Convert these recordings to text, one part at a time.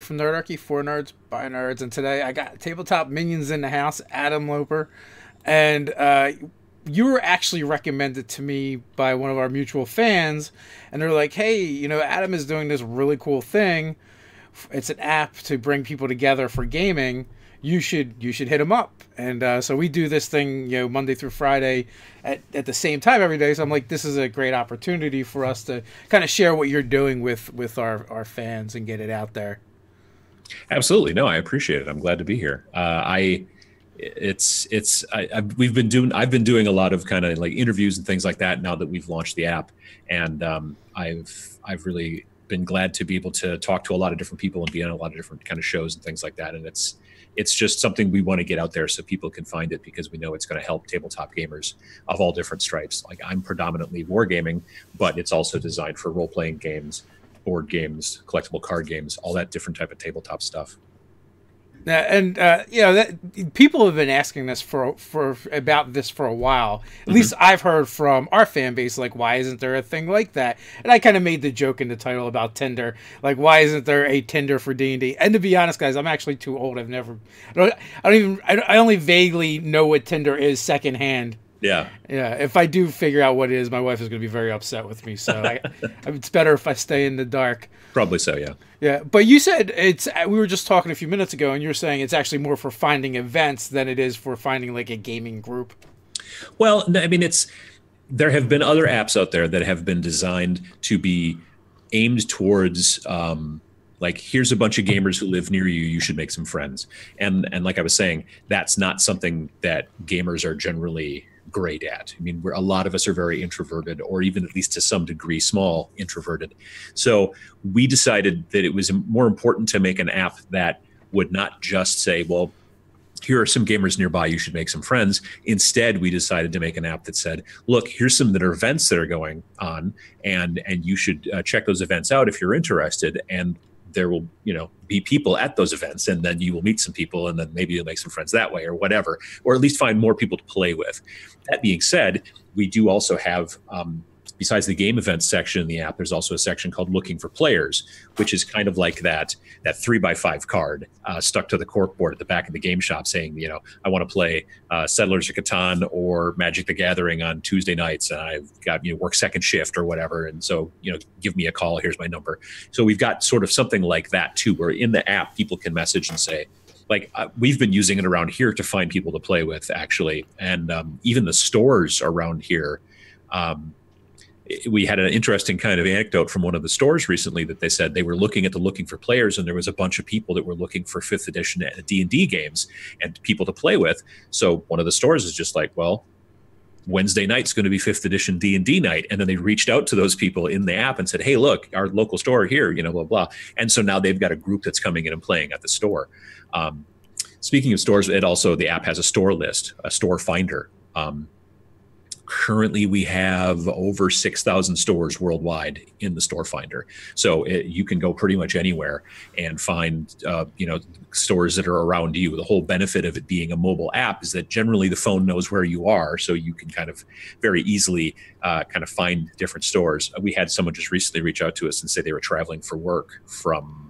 from Nerdarchy, for nerds, by nerds, and today I got Tabletop Minions in the house, Adam Loper, and you were actually recommended to me by one of our mutual fans, and they're like, hey, you know, Adam is doing this really cool thing. It's an app to bring people together for gaming. You should hit him up. And so we do this thing, you know, Monday through Friday at the same time every day. So I'm like, this is a great opportunity for us to kind of share what you're doing with our fans and get it out there. Absolutely. No, I appreciate it. I'm glad to be here. I've been doing a lot of kind of like interviews and things like that now that we've launched the app. And I've really been glad to be able to talk to a lot of different people and be on a lot of different kind of shows and things like that. And it's just something we want to get out there so people can find it, because we know it's going to help tabletop gamers of all different stripes. Like, I'm predominantly wargaming, but it's also designed for role-playing games, board games, collectible card games, all that different type of tabletop stuff. And you know, that people have been asking this for about this for a while. At least I've heard from our fan base, like, why isn't there a thing like that? And I kind of made the joke in the title about Tinder, like, why isn't there a Tinder for D&D? And to be honest, guys, I'm actually too old. I only vaguely know what Tinder is secondhand. Yeah. If I do figure out what it is, my wife is going to be very upset with me. So it's better if I stay in the dark. Probably so, yeah. Yeah, but you said we were just talking a few minutes ago, and you were saying it's actually more for finding events than it is for finding like a gaming group. Well, I mean, there have been other apps out there that have been designed to be aimed towards like, here's a bunch of gamers who live near you, you should make some friends. And like I was saying, that's not something that gamers are generally great at. I mean, a lot of us are very introverted, or even at least to some degree small introverted. So we decided that it was more important to make an app that would not just say, well, here are some gamers nearby, you should make some friends. Instead, we decided to make an app that said, look, here's some that are events that are going on, and you should check those events out if you're interested. And there will, be people at those events, and then you will meet some people, and then maybe you'll make some friends that way, or whatever, or at least find more people to play with. That being said, we do also have, besides the game events section in the app, there's also a section called Looking for Players, which is kind of like that 3x5 card stuck to the corkboard at the back of the game shop saying, I want to play Settlers of Catan or Magic the Gathering on Tuesday nights, and I've got, work second shift or whatever. And so, give me a call. Here's my number. So we've got sort of something like that too, where in the app, people can message and say, like, we've been using it around here to find people to play with, actually. And even the stores around here, we had an interesting kind of anecdote from one of the stores recently that they said they were looking at the Looking for Players, and there was a bunch of people that were looking for 5th edition D&D games and people to play with. So one of the stores is just like, well, Wednesday night's going to be 5th edition D&D night. And then they reached out to those people in the app and said, hey, look, our local store here, blah, blah. And so now they've got a group that's coming in and playing at the store. Speaking of stores, the app has a store list, a store finder. Currently, we have over 6,000 stores worldwide in the store finder. So you can go pretty much anywhere and find, stores that are around you. The whole benefit of it being a mobile app is that generally the phone knows where you are, so you can kind of very easily kind of find different stores. We had someone just recently reach out to us and say they were traveling for work from,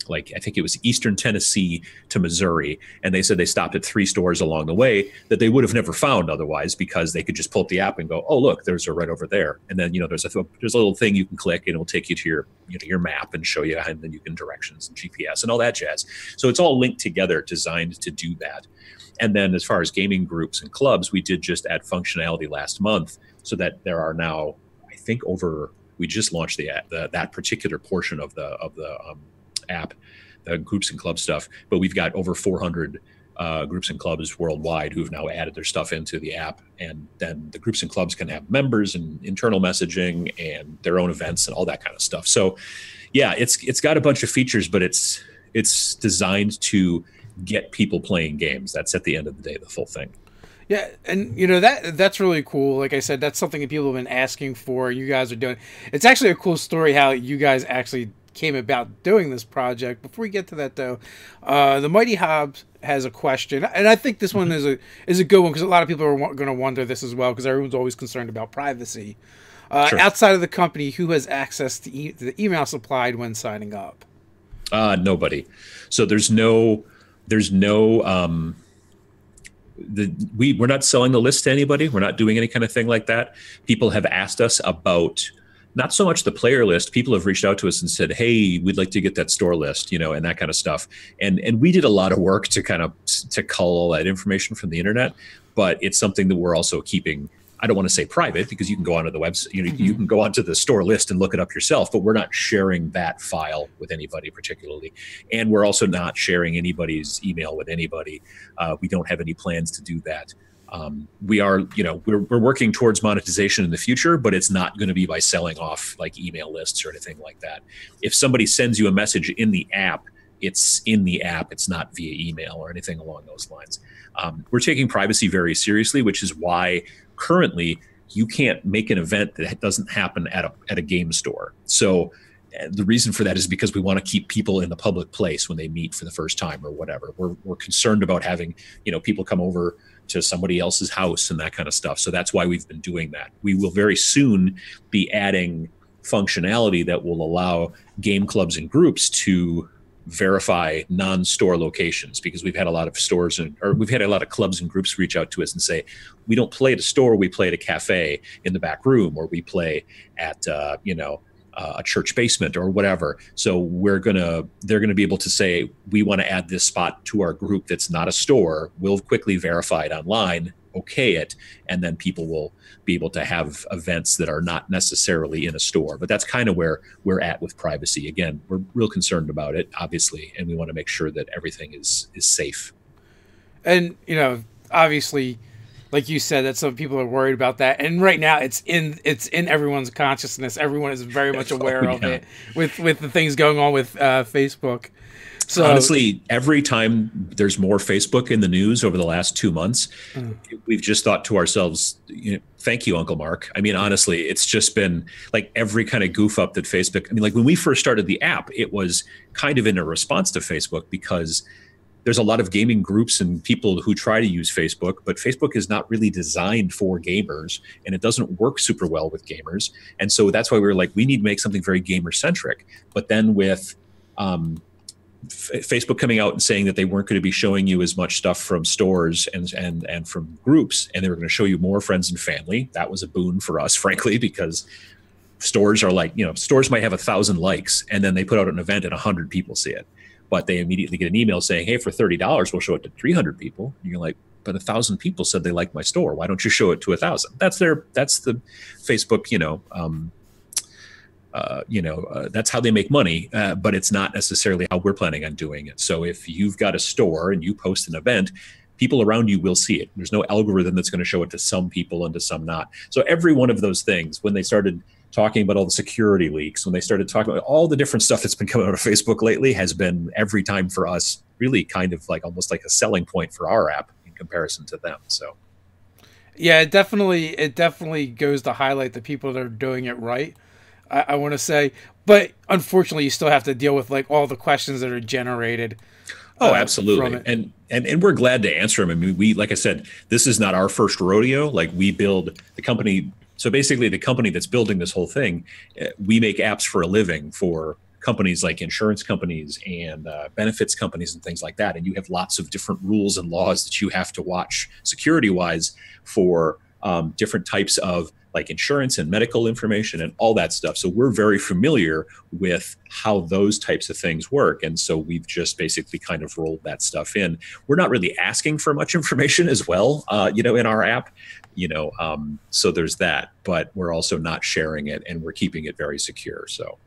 like, I think it was Eastern Tennessee to Missouri. And they said they stopped at 3 stores along the way that they would have never found otherwise, because they could just pull up the app and go, oh, look, there's a right over there. And then, there's a little thing you can click, and it'll take you to your map and show you, and then you can directions and GPS and all that jazz. So it's all linked together, designed to do that. And then as far as gaming groups and clubs, we did just add functionality last month, so that there are now, I think, we just launched that particular portion of the app, the groups and club stuff, but we've got over 400 groups and clubs worldwide who've now added their stuff into the app. And then the groups and clubs can have members and internal messaging and their own events and all that kind of stuff. So yeah, it's got a bunch of features, but it's designed to get people playing games. That's at the end of the day, the full thing. Yeah, and that's really cool. Like I said, that's something that people have been asking for. You guys are doing. It's actually a cool story how you guys actually came about doing this project. Before we get to that, though, the Mighty Hobbs has a question, and I think this one is a good one, because a lot of people are going to wonder this as well, because everyone's always concerned about privacy. Sure. Outside of the company, who has access to the email supplied when signing up? Nobody. So there's no we're not selling the list to anybody. We're not doing any kind of thing like that. People have asked us about not so much the player list. People have reached out to us and said, "Hey, we'd like to get that store list," and that kind of stuff. And we did a lot of work to kind of to cull all that information from the internet, but it's something that we're also keeping. I don't want to say private because you can go onto the website, you can go onto the store list and look it up yourself, but we're not sharing that file with anybody particularly. And we're also not sharing anybody's email with anybody. We don't have any plans to do that. We are, we're working towards monetization in the future, but it's not going to be by selling off like email lists or anything like that. If somebody sends you a message in the app, it's in the app. It's not via email or anything along those lines. We're taking privacy very seriously, which is why currently you can't make an event that doesn't happen at a game store. So the reason for that is because we want to keep people in the public place when they meet for the first time or whatever. We're concerned about having, people come over to somebody else's house and that kind of stuff. So that's why we've been doing that. We will very soon be adding functionality that will allow game clubs and groups to verify non-store locations, because we've had a lot of we've had a lot of clubs and groups reach out to us and say, we don't play at a store, we play at a cafe in the back room, or we play at a church basement or whatever. So they're gonna be able to say, we want to add this spot to our group that's not a store. We'll quickly verify it online, okay it, and then people will be able to have events that are not necessarily in a store. But that's kind of where we're at with privacy. Again, we're real concerned about it, obviously, and we want to make sure that everything is safe. And obviously, like you said, that some people are worried about that, and right now it's in everyone's consciousness. Everyone is very much aware of it with the things going on with Facebook. So honestly, every time there's more Facebook in the news over the last 2 months, we've just thought to ourselves, thank you, Uncle Mark. I mean, honestly, it's just been like every kind of goof up that Facebook. I mean, like when we first started the app, it was kind of in a response to Facebook, because there's a lot of gaming groups and people who try to use Facebook, but Facebook is not really designed for gamers, and it doesn't work super well with gamers. And so that's why we were like, we need to make something very gamer centric. But then with Facebook coming out and saying that they weren't going to be showing you as much stuff from stores and from groups, and they were going to show you more friends and family. That was a boon for us, frankly, because stores are like, stores might have 1,000 likes, and then they put out an event and 100 people see it. But they immediately get an email saying, hey, for $30, we'll show it to 300 people. And you're like, but 1,000 people said they liked my store. Why don't you show it to 1,000? That's the Facebook, that's how they make money, but it's not necessarily how we're planning on doing it. So if you've got a store and you post an event, people around you will see it. There's no algorithm that's going to show it to some people and to some not. So every one of those things, when they started talking about all the security leaks, when they started talking about all the different stuff that's been coming out of Facebook lately, has been every time for us really kind of like almost like a selling point for our app in comparison to them. So yeah, it definitely goes to highlight the people that are doing it right. I want to say, but unfortunately, you still have to deal with like all the questions that are generated. Oh, absolutely, and we're glad to answer them. I mean, like I said, this is not our first rodeo. Like we build the company. So basically, the company that's building this whole thing, we make apps for a living for companies like insurance companies and benefits companies and things like that. And you have lots of different rules and laws that you have to watch security-wise for different types of like insurance and medical information and all that stuff. So we're very familiar with how those types of things work. And so we've just basically kind of rolled that stuff in. We're not really asking for much information as well, in our app, so there's that, but we're also not sharing it, and we're keeping it very secure. So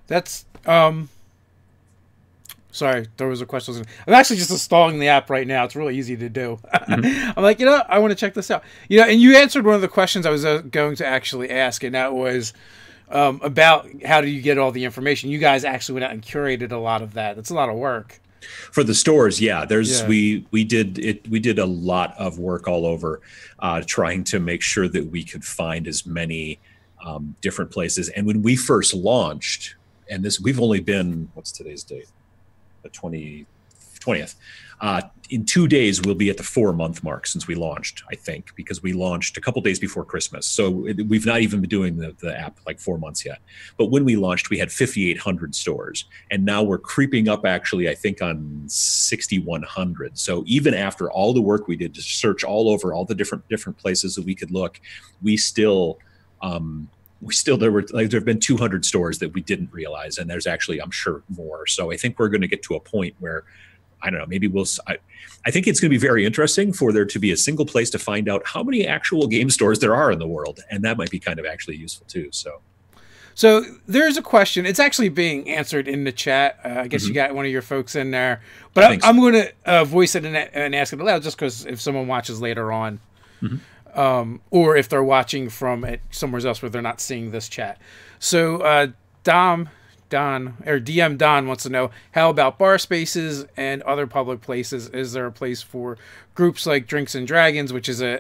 that's, sorry, there was a question. I'm actually just installing the app right now. It's really easy to do. Mm-hmm. I'm like, I want to check this out. And you answered one of the questions I was going to actually ask, and that was about how do you get all the information. You guys actually went out and curated a lot of that. That's a lot of work. For the stores, we did a lot of work all over, trying to make sure that we could find as many different places. And when we first launched, and we've only been, what's today's date? The 20th. In 2 days, we'll be at the 4-month mark since we launched, I think, because we launched a couple days before Christmas. So we've not even been doing the app like 4 months yet. But when we launched, we had 5,800 stores. And now we're creeping up, actually, I think, on 6,100. So even after all the work we did to search all over all the different places that we could look, we still there have been 200 stores that we didn't realize. And there's actually, I'm sure, more. So I think we're going to get to a point where, I don't know, maybe I think it's going to be very interesting for there to be a single place to find out how many actual game stores there are in the world. And that might be kind of actually useful too. So there's a question. It's actually being answered in the chat. I guess you got one of your folks in there. But I'm going to voice it and ask it aloud just because if someone watches later on, or if they're watching from somewhere else where they're not seeing this chat. So DM Don wants to know, how about bar spaces and other public places? Is there a place for groups like Drinks and Dragons, which is an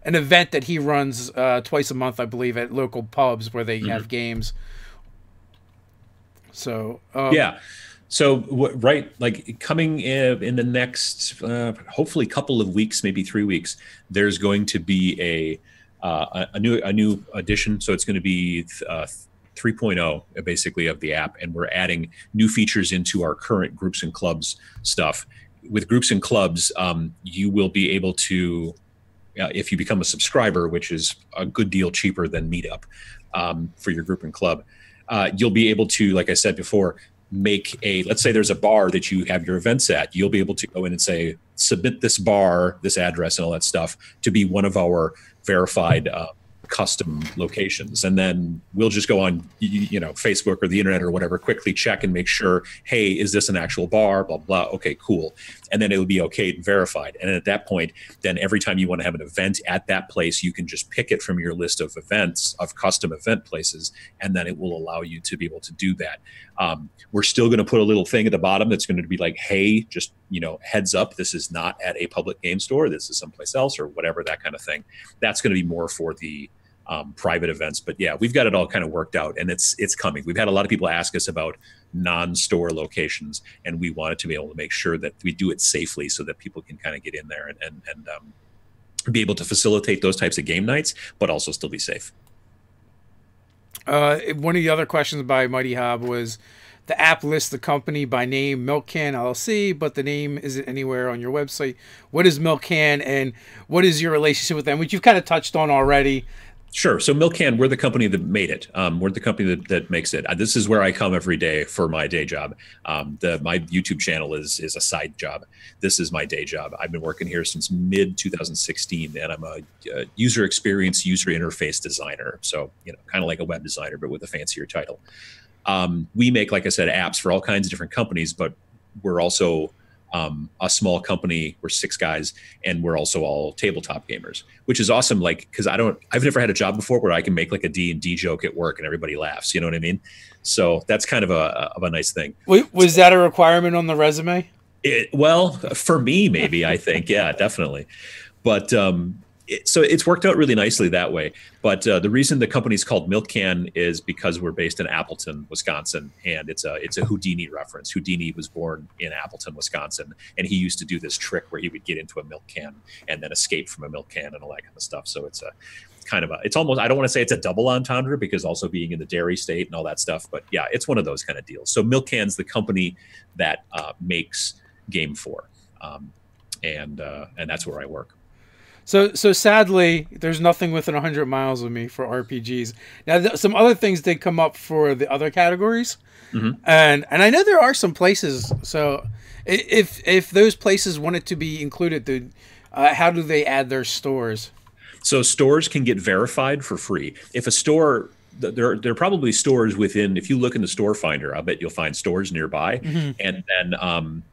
event that he runs twice a month, I believe, at local pubs where they have games? So yeah. So right, like coming in the next hopefully couple of weeks, maybe 3 weeks, there's going to be a new edition. So it's going to be 3.0 basically of the app, and we're adding new features into our current groups and clubs stuff. With groups and clubs, you will be able to, if you become a subscriber, which is a good deal cheaper than Meetup for your group and club, you'll be able to, like I said before, make let's say there's a bar that you have your events at. You'll be able to go in and say, submit this bar, this address and all that stuff to be one of our verified custom locations, and then we'll just go on Facebook or the internet or whatever, quickly check and make sure, hey, is this an actual bar, blah blah, okay, cool, and then it'll be okay and verified. And at that point, then every time you want to have an event at that place, you can just pick it from your list of events, of custom event places, and then it will allow you to be able to do that. We're still going to put a little thing at the bottom that's going to be like, hey, just heads up, this is not at a public game store, this is someplace else, or whatever, that kind of thing. That's going to be more for the private events. But yeah, we've got it all kind of worked out, and it's coming. We've had a lot of people ask us about non-store locations, and we wanted to be able to make sure that we do it safely so that people can kind of get in there and be able to facilitate those types of game nights, but also still be safe. One of the other questions by Mighty Hob was, the app lists the company by name, Milk Can LLC, but the name isn't anywhere on your website. What is Milk Can, and what is your relationship with them, which you've kind of touched on already? Sure. So Milk Can, we're the company that made it. We're the company that makes it. This is where I come every day for my day job. My YouTube channel is a side job. This is my day job. I've been working here since mid-2016, and I'm a user experience, user interface designer. So, kind of like a web designer, but with a fancier title. We make, like I said, apps for all kinds of different companies, but we're also a small company. We're 6 guys, and we're also all tabletop gamers, which is awesome. Like, because I've never had a job before where I can make like a D&D joke at work and everybody laughs. You know what I mean? So that's kind of a nice thing. Wait, was that a requirement on the resume? Well, for me, maybe, I think, yeah, definitely. But so it's worked out really nicely that way. But the reason the company's called Milk Can is because we're based in Appleton, Wisconsin, and it's a Houdini reference. Houdini was born in Appleton, Wisconsin, and he used to do this trick where he would get into a milk can and then escape from a milk can and all that kind of stuff. So it's it's almost, I don't want to say it's a double entendre, because also being in the dairy state and all that stuff, but yeah, it's one of those kind of deals. So Milk Can's the company that makes GameFor, and that's where I work. So sadly, there's nothing within 100 miles of me for RPGs. Now, some other things did come up for the other categories, and I know there are some places. So if those places wanted to be included, how do they add their stores? So stores can get verified for free. If a store, there are probably stores within. If you look in the store finder, I bet you'll find stores nearby, and then.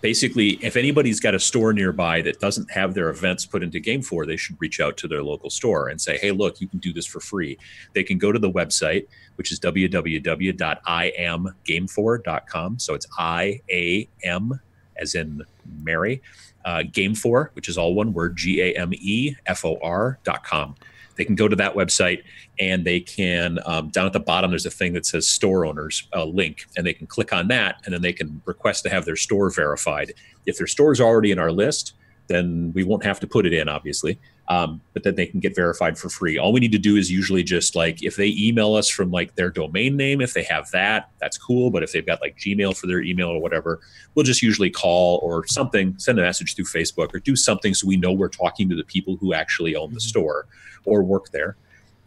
Basically, if anybody's got a store nearby that doesn't have their events put into GameFor, they should reach out to their local store and say, hey, look, you can do this for free. They can go to the website, which is www.iamgamefor.com. So it's IAM, as in Mary, GameFor, which is all one word, GameFor.com. They can go to that website, and they can, down at the bottom, there's a thing that says store owners link, and they can click on that, and then they can request to have their store verified. If their store is already in our list, then we won't have to put it in, obviously. But then they can get verified for free. All we need to do is usually just like, if they email us from like their domain name, if they have that, that's cool. But if they've got like Gmail for their email or whatever, we'll just usually call or something, send a message through Facebook or do something so we know we're talking to the people who actually own the store or work there.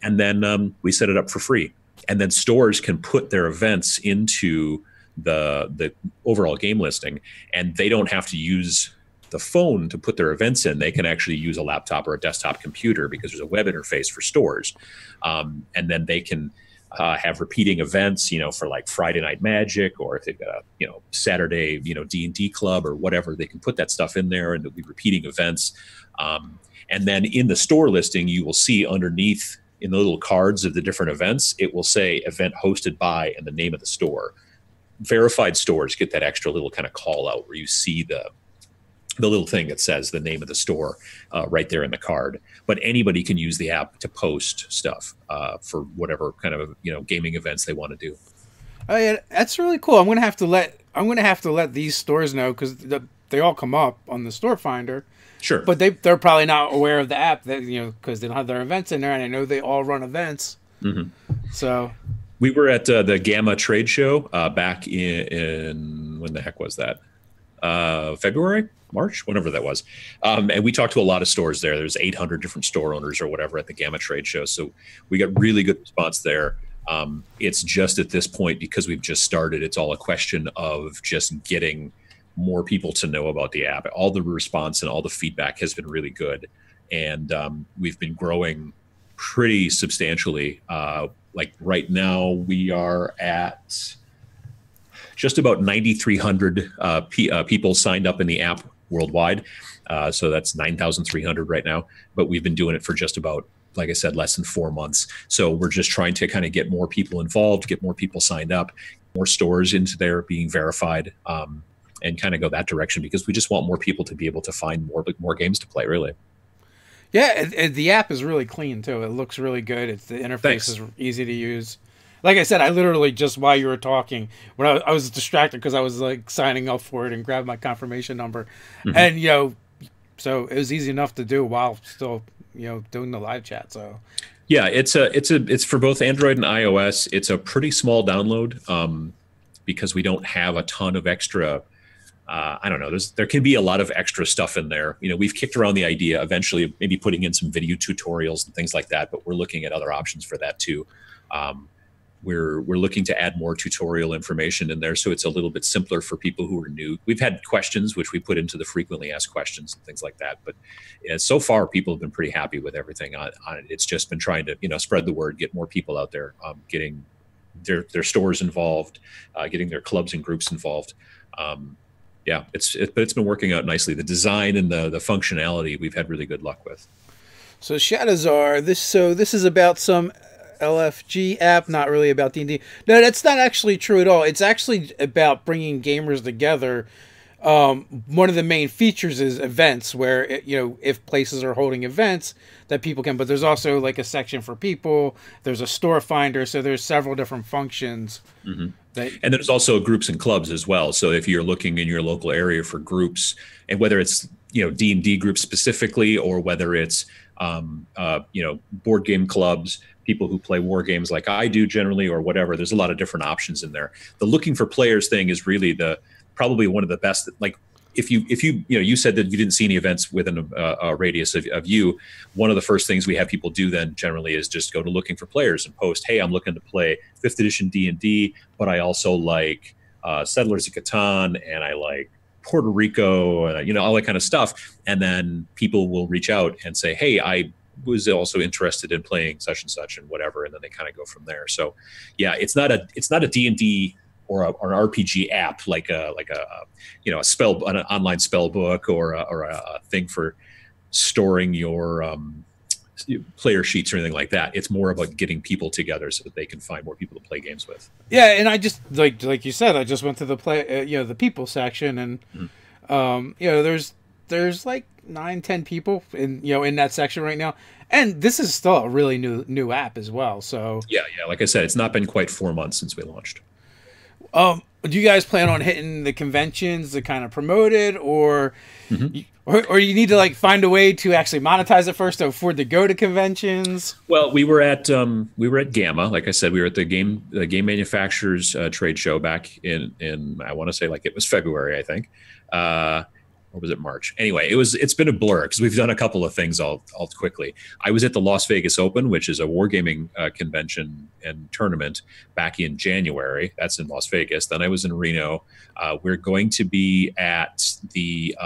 And then we set it up for free. And then stores can put their events into the overall game listing, and they don't have to use the phone to put their events in. They can actually use a laptop or a desktop computer because there's a web interface for stores. And then they can have repeating events, for like Friday Night Magic, or if they've got a, Saturday, D&D club or whatever, they can put that stuff in there, and there'll be repeating events. And then in the store listing, you will see underneath in the little cards of the different events, it will say event hosted by and the name of the store. Verified stores get that extra little kind of call out where you see the little thing that says the name of the store right there in the card. But anybody can use the app to post stuff for whatever kind of gaming events they want to do. Oh yeah, that's really cool. I'm gonna have to let these stores know, because they all come up on the store finder. Sure, but they're probably not aware of the app, that because they don't have their events in there, and I know they all run events. Mm-hmm. So we were at the Gamma trade show back in when the heck was that? February, March, whenever that was. And we talked to a lot of stores there. There's 800 different store owners or whatever at the Gamma trade show. So we got really good response there. It's just at this point, because we've just started, it's all a question of just getting more people to know about the app. All the response and all the feedback has been really good. And we've been growing pretty substantially. Like right now we are at just about 9,300 people signed up in the app worldwide. So that's 9,300 right now. But we've been doing it for just about, like I said, less than 4 months. So we're just trying to kind of get more people involved, get more people signed up, more stores into there being verified, and kind of go that direction, because we just want more people to be able to find more games to play, really. Yeah, the app is really clean, too. It looks really good. The interface is easy to use. Like I said, I literally just, while you were talking, when I was distracted because I was like signing up for it and grabbed my confirmation number. Mm-hmm. And, so it was easy enough to do while still, doing the live chat. So yeah, it's for both Android and iOS. It's a pretty small download because we don't have a ton of extra. I don't know. There can be a lot of extra stuff in there. We've kicked around the idea eventually of maybe putting in some video tutorials and things like that, but we're looking at other options for that too. We're looking to add more tutorial information in there, so it's a little bit simpler for people who are new. We've had questions, which we put into the frequently asked questions and things like that. But so far, people have been pretty happy with everything on it. It's just been trying to spread the word, get more people out there, getting their stores involved, getting their clubs and groups involved. But it's been working out nicely. The design and the functionality we've had really good luck with. So Shadowzar, this is about some LFG app, not really about D&D. No, that's not actually true at all. It's actually about bringing gamers together. One of the main features is events, where if places are holding events that people can. But there's also like a section for people. There's a store finder, so there's several different functions. Mm-hmm. And there's also groups and clubs as well. So if you're looking in your local area for groups, and whether it's D&D groups specifically, or whether it's board game clubs, people who play war games like I do generally, or whatever, there's a lot of different options in there. The looking for players thing is really probably one of the best. Like if you said that you didn't see any events within a radius of you, one of the first things we have people do then generally is just go to looking for players and post, hey, I'm looking to play 5th edition D&D, but I also like Settlers of Catan, and I like Puerto Rico, all that kind of stuff. And then people will reach out and say, hey, I was also interested in playing such and such and whatever, and then they kind of go from there. So yeah, it's not a D&D or an RPG app like a an online spell book or a thing for storing your player sheets or anything like that. It's more about getting people together so that they can find more people to play games with. Yeah, and I just like you said, I just went to the the people section, and there's there's like 9-10 people in that section right now, and this is still a really new app as well. So yeah. Like I said, it's not been quite 4 months since we launched. Do you guys plan on hitting the conventions to kind of promote it, or you need to like find a way to actually monetize it first to afford to go to conventions? Well, we were at Gamma. Like I said, we were at the game manufacturers trade show back in I want to say like it was February, I think. Or was it March? Anyway, it's been a blur because we've done a couple of things all quickly. I was at the Las Vegas Open, which is a wargaming convention and tournament back in January. That's in Las Vegas. Then I was in Reno. We're going to be at the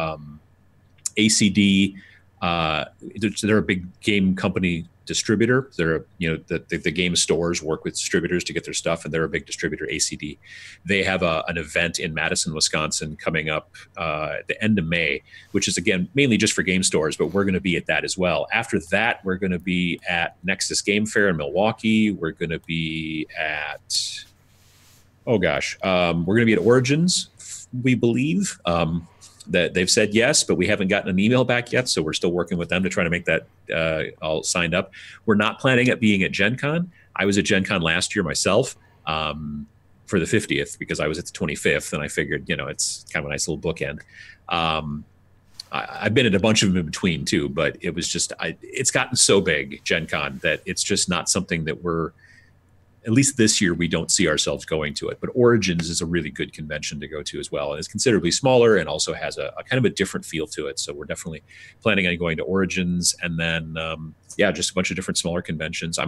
ACD. They're a big game company distributor. They're the game stores work with distributors to get their stuff, and they're a big distributor. ACD. They have an event in Madison, Wisconsin, coming up at the end of May, which is again mainly just for game stores, but we're going to be at that as well. After that, we're going to be at Nexus Game Fair in Milwaukee. We're going to be at we're going to be at Origins, we believe. That they've said yes, but we haven't gotten an email back yet, so we're still working with them to try to make that all signed up. We're not planning at being at Gen Con. I was at Gen Con last year myself for the 50th because I was at the 25th, and I figured, it's kind of a nice little bookend. I've been at a bunch of them in between too, but it was just, it's gotten so big, Gen Con, that it's just not something that at least this year, we don't see ourselves going to it. But Origins is a really good convention to go to as well. And it's considerably smaller and also has a kind of a different feel to it. So we're definitely planning on going to Origins. And then, just a bunch of different smaller conventions.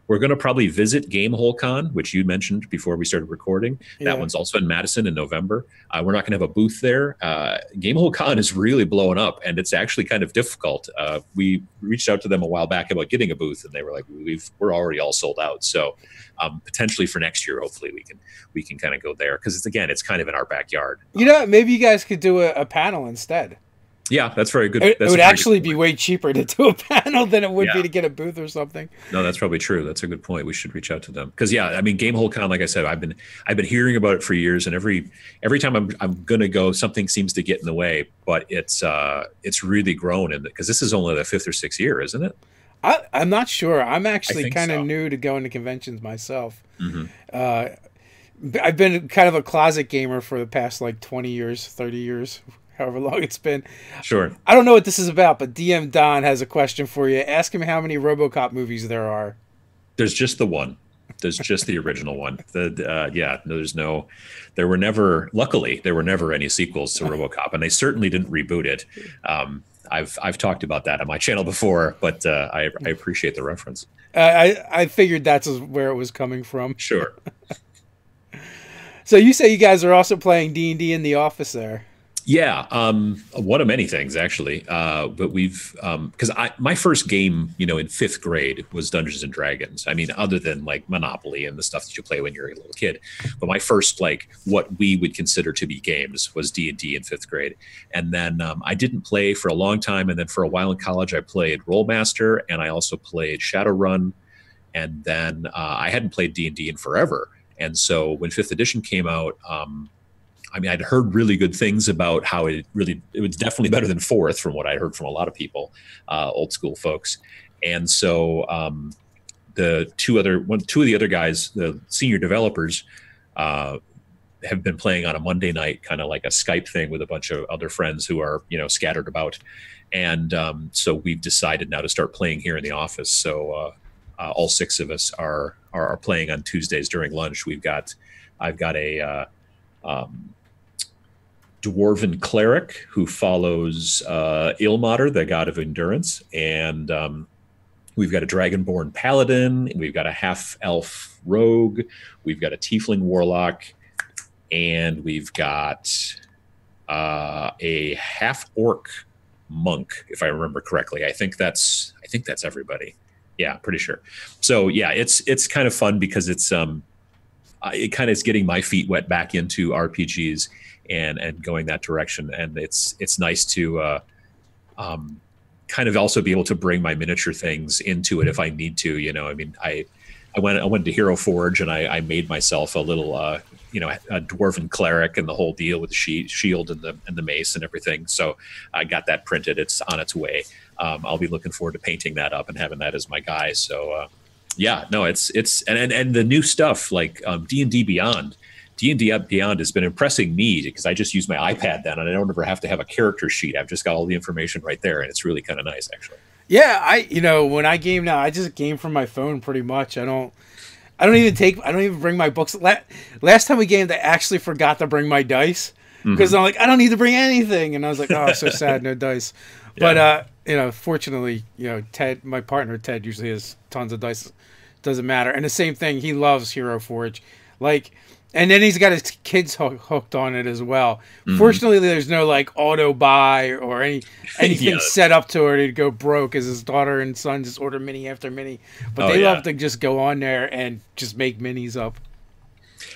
We're going to probably visit Gamehole Con, which you mentioned before we started recording. Yeah. That one's also in Madison in November. We're not going to have a booth there. Gamehole Con is really blowing up, and it's actually kind of difficult. We reached out to them a while back about getting a booth, and they were like, "We're already all sold out." So potentially for next year, hopefully we can kind of go there because it's kind of in our backyard. Maybe you guys could do a panel instead. Yeah, that's very good. It would actually be way cheaper to do a panel than it would be to get a booth or something. No, that's probably true. That's a good point. We should reach out to them because Gamehole Con, like I said, I've been hearing about it for years, and every time I'm gonna go, something seems to get in the way. But it's really grown, because this is only the 5th or 6th year, isn't it? I'm not sure. I'm actually kind of new to going to conventions myself. I've been kind of a closet gamer for the past like 20 years, 30 years. However long it's been. Sure. I don't know what this is about, but DM Don has a question for you. Ask him how many RoboCop movies there are. There's just the one. There's just the original one. Luckily, there were never any sequels to RoboCop, and they certainly didn't reboot it. I've talked about that on my channel before, but I appreciate the reference. I figured that's where it was coming from. Sure. So you say you guys are also playing D&D in the office there. Yeah, one of many things actually. But we've because my first game, in 5th grade was Dungeons and Dragons. I mean, other than like Monopoly and the stuff that you play when you're a little kid. But my first what we would consider to be games was D&D in 5th grade. And then I didn't play for a long time. And then for a while in college, I played Rollmaster, and I also played Shadowrun. And then I hadn't played D&D in forever. And so when 5th edition came out, I'd heard really good things about how it was definitely better than 4th from what I heard from a lot of people, old school folks. And so two of the other guys, the senior developers, have been playing on a Monday night, kind of like a Skype thing with a bunch of other friends who are, scattered about. And so we've decided now to start playing here in the office. So all 6 of us are playing on Tuesdays during lunch. I've got a dwarven cleric who follows Ilmater, the god of endurance, and we've got a dragonborn paladin, we've got a half-elf rogue, we've got a tiefling warlock, and we've got a half-orc monk, if I remember correctly. I think that's everybody. Yeah, pretty sure. So yeah, it's kind of fun because it's it kind of is getting my feet wet back into RPGs and going that direction. And it's nice to kind of also be able to bring my miniature things into it if I need to. I went to Hero Forge and I made myself a little a dwarven cleric and the whole deal with the shield and the mace and everything. So I got that printed. It's on its way. I'll be looking forward to painting that up and having that as my guy. So yeah, no, it's and the new stuff like D&D Beyond. D&D Beyond has been impressing me because I just use my iPad then, and I don't ever have to have a character sheet. I've just got all the information right there, and it's really kind of nice, actually. Yeah, when I game now, I just game from my phone pretty much. I don't even bring my books. Last time we gamed, I actually forgot to bring my dice because I'm like, I don't need to bring anything, and I was like, oh, so sad, no dice. Yeah. But fortunately, Ted, my partner Ted, usually has tons of dice. Doesn't matter. And the same thing, he loves Hero Forge, and then he's got his kids hooked on it as well. Fortunately, there's no auto buy or anything set up to it to go broke, as his daughter and son just order mini after mini. But they love to just go on there and just make minis up.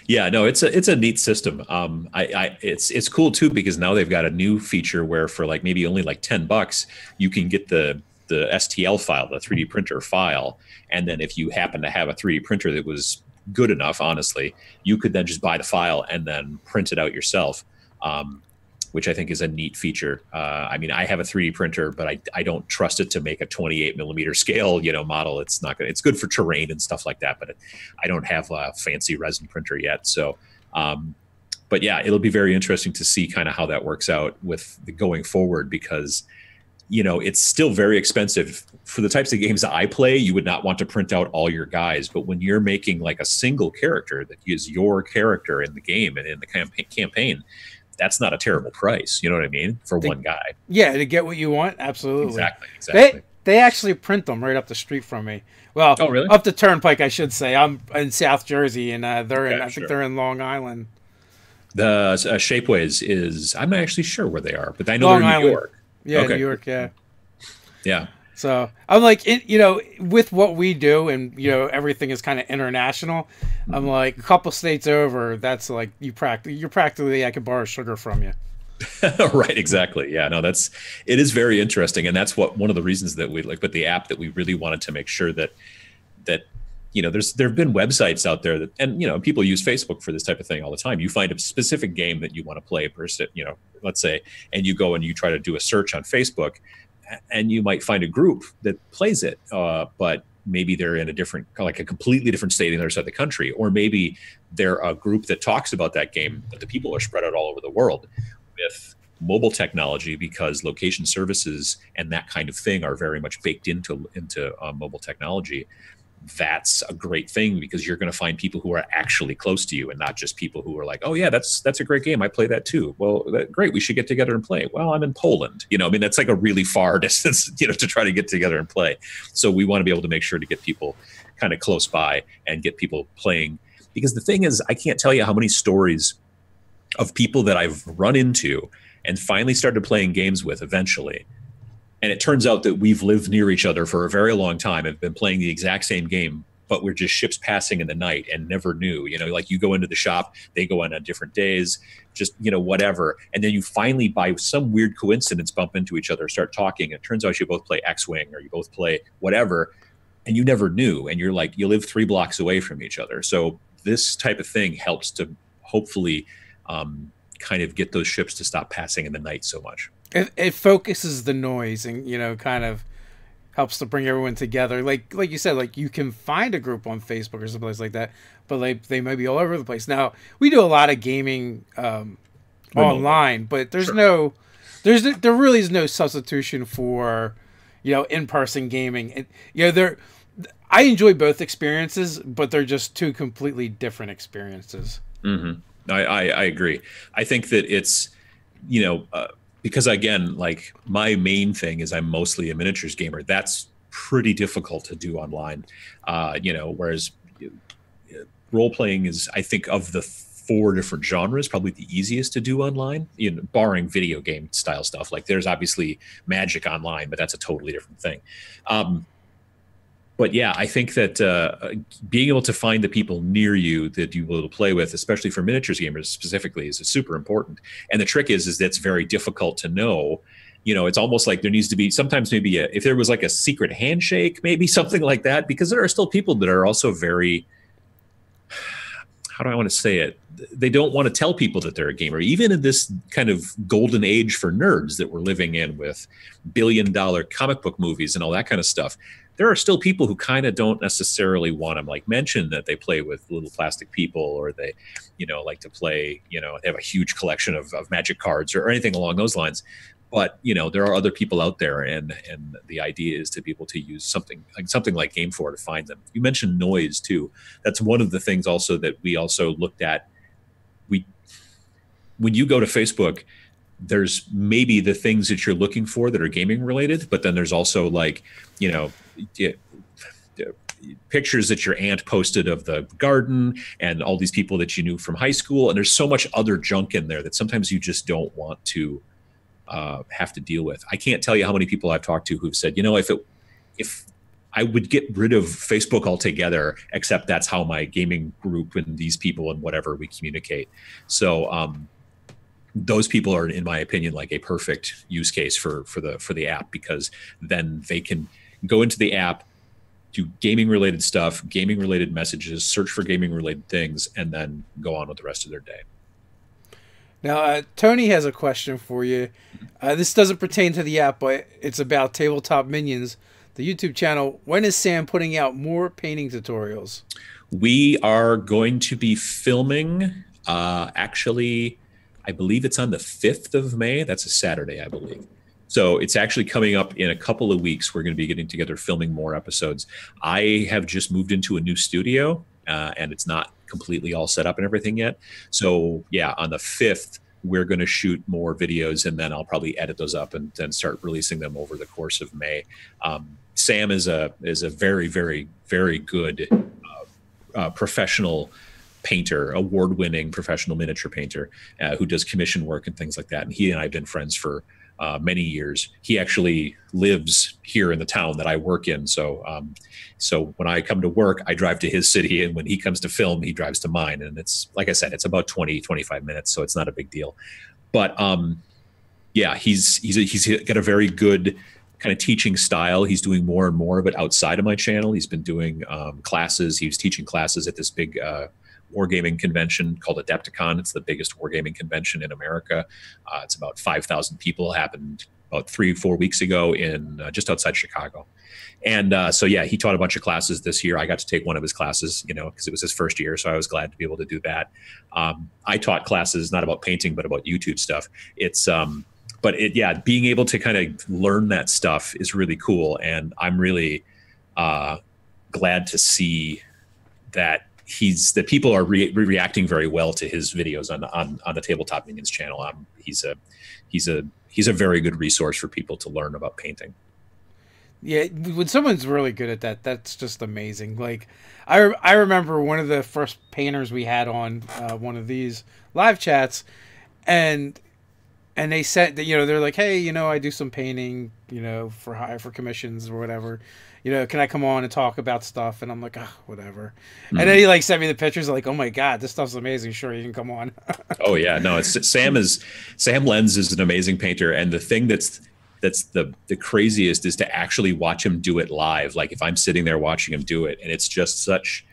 Yeah, no, it's a neat system. It's cool too because now they've got a new feature where for maybe only $10 you can get the STL file, the 3D printer file, and then if you happen to have a 3D printer that was good enough, honestly, you could then just buy the file and then print it out yourself, which I think is a neat feature. I mean, I have a 3D printer, but I don't trust it to make a 28 millimeter scale, model. It's not good. It's good for terrain and stuff like that, but I don't have a fancy resin printer yet. So, but yeah, it'll be very interesting to see kind of how that works out with the going forward because it's still very expensive for the types of games that I play. You would not want to print out all your guys, but when you're making a single character that is your character in the game and in the campaign, that's not a terrible price. You know what I mean? For one guy. Yeah, to get what you want. Absolutely. Exactly. They actually print them right up the street from me. Well, oh, really? Up the turnpike, I should say. I'm in South Jersey, and I think they're in Long Island. The Shapeways is, I'm not actually sure where they are, but I know they're in New York. Yeah, okay. New York, yeah. Yeah. So I'm with what we do and, everything is kind of international. I'm a couple states over, that's you're practically, I could borrow sugar from you. Right, exactly. Yeah, no, it is very interesting. And that's one of the reasons that we with the app that we really wanted to make sure that there have been websites out there that, and, people use Facebook for this type of thing all the time. You find a specific game that you want to play, let's say, and you go and you try to do a search on Facebook, and you might find a group that plays it, but maybe they're in a completely different state in the other side of the country, or maybe they're a group that talks about that game, but the people are spread out all over the world. With mobile technology, because location services and that kind of thing are very much baked into mobile technology, that's a great thing because you're going to find people who are actually close to you and not just people who are like, oh yeah, that's a great game, I play that too. Well, great, we should get together and play. Well, I'm in Poland. That's a really far distance, to try to get together and play. So we want to be able to make sure to get people kind of close by and get people playing. Because the thing is, I can't tell you how many stories of people that I've run into and finally started playing games with eventually. And it turns out that we've lived near each other for a very long time and been playing the exact same game, but we're just ships passing in the night and never knew. You go into the shop, they go on different days, just, whatever. And then you finally, by some weird coincidence, bump into each other, start talking. And it turns out you both play X-Wing or you both play whatever, and you never knew. And you're you live 3 blocks away from each other. So this type of thing helps to hopefully kind of get those ships to stop passing in the night so much. It focuses the noise and, kind of helps to bring everyone together. Like you said, you can find a group on Facebook or someplace like that, but they might be all over the place. Now, we do a lot of gaming online, but there really is no substitution for, in-person gaming. I enjoy both experiences, but they're just two completely different experiences. Mm-hmm. I agree. I think that it's, because again, my main thing is I'm mostly a miniatures gamer. That's pretty difficult to do online. Whereas role playing is, I think, of the 4 different genres, probably the easiest to do online, barring video game style stuff. There's obviously Magic online, but that's a totally different thing. But yeah, I think that being able to find the people near you that you will play with, especially for miniatures gamers specifically, is super important. And the trick is that's very difficult to know. It's almost like there needs to be sometimes maybe if there was a secret handshake, maybe something like that, because there are still people that are also very, how do I want to say it? They don't want to tell people that they're a gamer. Even in this kind of golden age for nerds that we're living in with billion-dollar comic book movies and all that kind of stuff, there are still people who kind of don't necessarily want to like mention that they play with little plastic people, or they, like to play, they have a huge collection of magic cards or anything along those lines. But there are other people out there, and the idea is to be able to use something like GameFor to find them. You mentioned noise too. That's one of the things also that we also looked at. When you go to Facebook, there's maybe the things that you're looking for that are gaming related, but then there's also like pictures that your aunt posted of the garden and all these people that you knew from high school, and there's so much other junk in there that sometimes you just don't want to have to deal with. I can't tell you how many people I've talked to who've said, if I would get rid of Facebook altogether, except that's how my gaming group and these people and whatever we communicate. So those people are, in my opinion, like a perfect use case for the app, because then they can go into the app, do gaming related stuff, gaming related messages, search for gaming related things, and then go on with the rest of their day. Now, Tony has a question for you. This doesn't pertain to the app, but it's about Tabletop Minions, the YouTube channel. When is Sam putting out more painting tutorials? We are going to be filming, actually, I believe it's on the 5th of May. That's a Saturday, I believe. So it's actually coming up in a couple of weeks. We're going to be getting together, filming more episodes. I have just moved into a new studio, and it's not completely all set up and everything yet. So yeah, on the 5th, we're going to shoot more videos, and then I'll probably edit those up and then start releasing them over the course of May. Sam is a very, very, very good professional painter, award-winning professional miniature painter who does commission work and things like that. And he and I have been friends for many years. He actually lives here in the town that I work in. So when I come to work, I drive to his city, and when he comes to film, he drives to mine. And it's, like I said, it's about 20-25 minutes, so it's not a big deal. But yeah, he's got a very good kind of teaching style. He's doing more and more of it outside of my channel. He's been doing classes. He was teaching classes at this big wargaming convention called Adepticon. It's the biggest wargaming convention in America. It's about 5,000 people. Happened about 3-4 weeks ago in just outside Chicago. And so yeah, he taught a bunch of classes this year. I got to take one of his classes, because it was his first year, so I was glad to be able to do that. I taught classes not about painting, but about YouTube stuff. It's being able to kind of learn that stuff is really cool, and I'm really glad to see that people are reacting very well to his videos on the Tabletop Minions channel. He's a very good resource for people to learn about painting. Yeah, when someone's really good at that, that's just amazing. Like, I remember one of the first painters we had on one of these live chats, and they said that, they're like, hey, I do some painting, for commissions or whatever. Can I come on and talk about stuff? And I'm like, oh, whatever. Mm-hmm. And then he like sent me the pictures, like, oh my God, this stuff's amazing. Sure, you can come on. Oh yeah, no, Sam Lenz is an amazing painter, and the thing that's the craziest is to actually watch him do it live. Like, if I'm sitting there watching him do it, and it's just such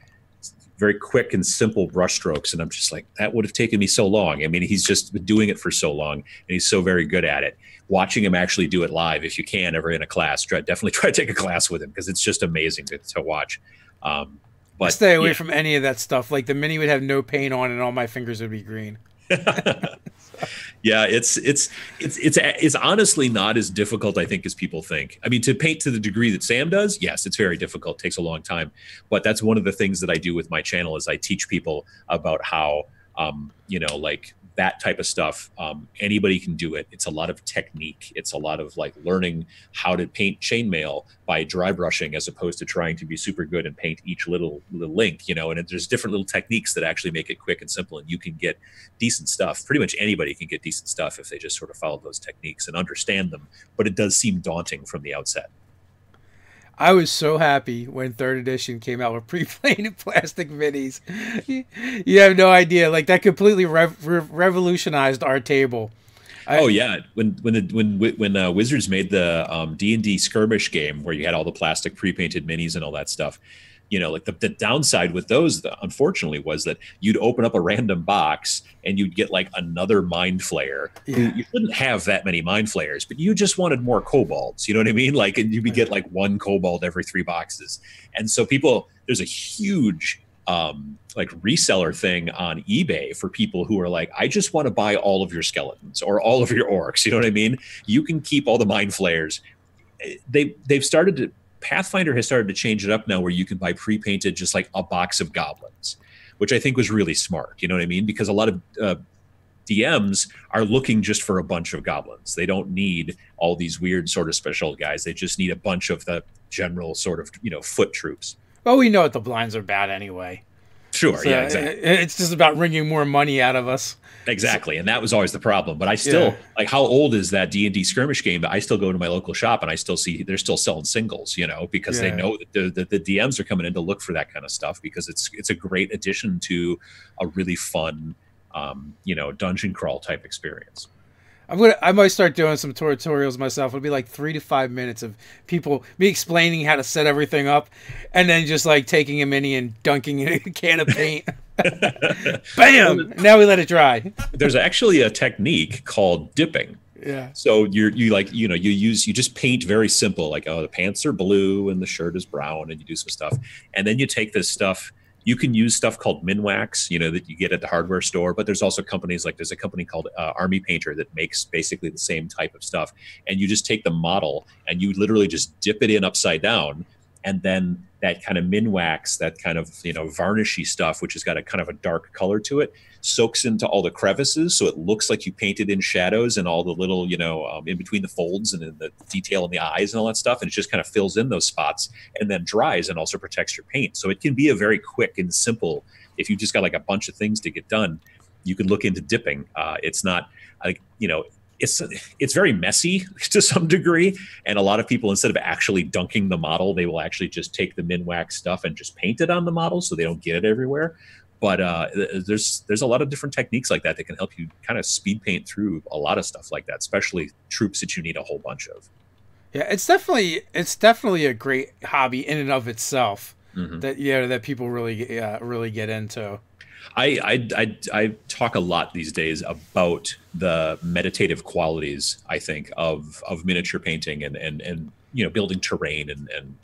very quick and simple brushstrokes, and I'm just like, that would have taken me so long. I mean, he's just been doing it for so long, and he's so very good at it. Watching him actually do it live, if you can, ever in a class, definitely try to take a class with him, because it's just amazing to watch. But stay away from any of that stuff. Like, the mini would have no paint on, and all my fingers would be green. Yeah, it's honestly not as difficult, I think, as people think. I mean, to paint to the degree that Sam does, yes, it's very difficult. It takes a long time. But that's one of the things that I do with my channel, is I teach people about how, like that type of stuff, anybody can do it. It's a lot of technique. It's a lot of like learning how to paint chainmail by dry brushing, as opposed to trying to be super good and paint each little link, and there's different little techniques that actually make it quick and simple, and you can get decent stuff. Pretty much anybody can get decent stuff if they just sort of follow those techniques and understand them, but it does seem daunting from the outset. I was so happy when 3rd edition came out with pre-painted plastic minis. You have no idea. Like, that completely revolutionized our table. Yeah, when Wizards made the D&D skirmish game where you had all the plastic pre-painted minis and all that stuff, You know, like the downside with those, unfortunately, was that you'd open up a random box and you'd get like another mind flayer. Yeah. You shouldn't have that many mind flayers, but you just wanted more kobolds. You know what I mean? Like, and you'd get like one kobold every 3 boxes. And so there's a huge like reseller thing on eBay for people who are like, I just want to buy all of your skeletons or all of your orcs. You know what I mean? You can keep all the mind flayers. They've started to, Pathfinder has started to change it up now where you can buy pre-painted just like a box of goblins, which I think was really smart. You know what I mean? Because a lot of DMs are looking just for a bunch of goblins. They don't need all these weird sort of special guys. They just need a bunch of the general sort of, you know, foot troops. Well, we know what the blinds are about anyway. Sure, So yeah, exactly. It's just about wringing more money out of us. Exactly, and that was always the problem. But I still, like, how old is that D&D skirmish game? I still go to my local shop and I still see they're still selling singles, you know, because they know that the DMs are coming in to look for that kind of stuff because it's a great addition to a really fun, you know, dungeon crawl type experience. I might start doing some tutorials myself. It'll be like 3 to 5 minutes of me explaining how to set everything up, and then just like taking a mini and dunking it in a can of paint. Bam! Now we let it dry. There's actually a technique called dipping. Yeah. So you just paint very simple, like, oh, the pants are blue and the shirt is brown, and you do some stuff, and then you take this stuff. You can use stuff called Minwax, you know, that you get at the hardware store, but there's also companies like there's a company called Army Painter that makes basically the same type of stuff. And you just take the model and you literally just dip it in upside down. And then that kind of Minwax, that kind of, you know, varnishy stuff, which has got a kind of a dark color to it, soaks into all the crevices. So it looks like you painted in shadows and all the little, you know, in between the folds and in the detail in the eyes and all that stuff. And it just kind of fills in those spots and then dries and also protects your paint. So it can be a very quick and simple, if you just got like a bunch of things to get done, you can look into dipping. It's not like, you know, it's very messy to some degree, and a lot of people, instead of actually dunking the model, they will actually just take the Minwax stuff and just paint it on the model so they don't get it everywhere. But there's a lot of different techniques like that can help you kind of speed paint through a lot of stuff like that, especially troops that you need a whole bunch of. Yeah, it's definitely a great hobby in and of itself. Mm-hmm. that people really get into. I talk a lot these days about the meditative qualities, I think, of miniature painting and you know, building terrain and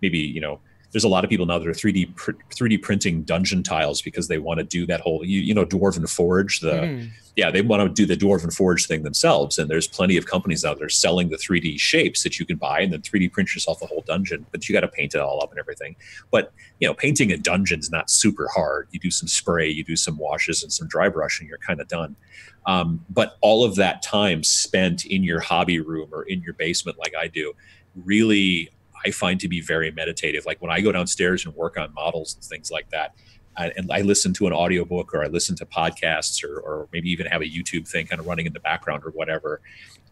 maybe, you know, there's a lot of people now that are 3D printing dungeon tiles because they want to do that whole, you know, Dwarven Forge. They want to do the Dwarven Forge thing themselves. And there's plenty of companies out there selling the 3D shapes that you can buy and then 3D print yourself a whole dungeon, but you got to paint it all up and everything. But, you know, painting a dungeon's not super hard. You do some spray, you do some washes and some dry brush and you're kind of done. But all of that time spent in your hobby room or in your basement, like I do, really, I find to be very meditative. Like when I go downstairs and work on models and things like that, and I listen to an audiobook or I listen to podcasts or maybe even have a YouTube thing kind of running in the background or whatever,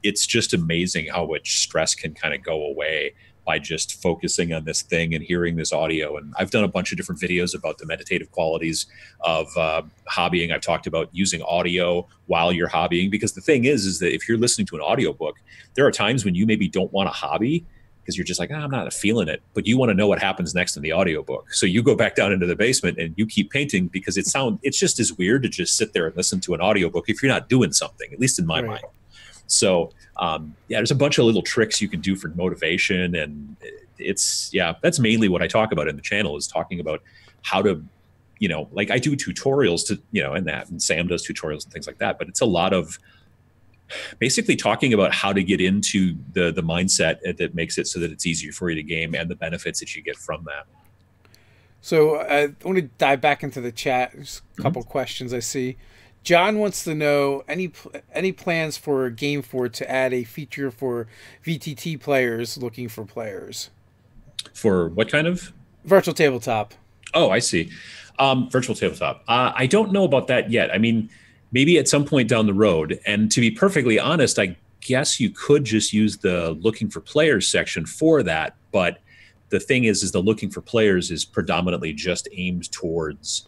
it's just amazing how much stress can kind of go away by just focusing on this thing and hearing this audio. And I've done a bunch of different videos about the meditative qualities of hobbying. I've talked about using audio while you're hobbying, because the thing is that if you're listening to an audiobook, there are times when you maybe don't want to hobby, because you're just like, I'm not feeling it, but you want to know what happens next in the audiobook. So you go back down into the basement and you keep painting, because it's just as weird to just sit there and listen to an audiobook if you're not doing something, at least in my mind. So there's a bunch of little tricks you can do for motivation. And that's mainly what I talk about in the channel, is talking about how to, you know, like I do tutorials to, you know, and Sam does tutorials and things like that, but it's a lot of basically talking about how to get into the mindset that makes it so that it's easier for you to game and the benefits that you get from that. So I want to dive back into the chat. There's a couple questions I see. John wants to know any plans for GameFor to add a feature for VTT players looking for players. For what kind of? Virtual tabletop. Oh, I see. Virtual tabletop. I don't know about that yet. I mean, maybe at some point down the road. And to be perfectly honest, I guess you could just use the looking for players section for that. But the thing is the looking for players is predominantly just aimed towards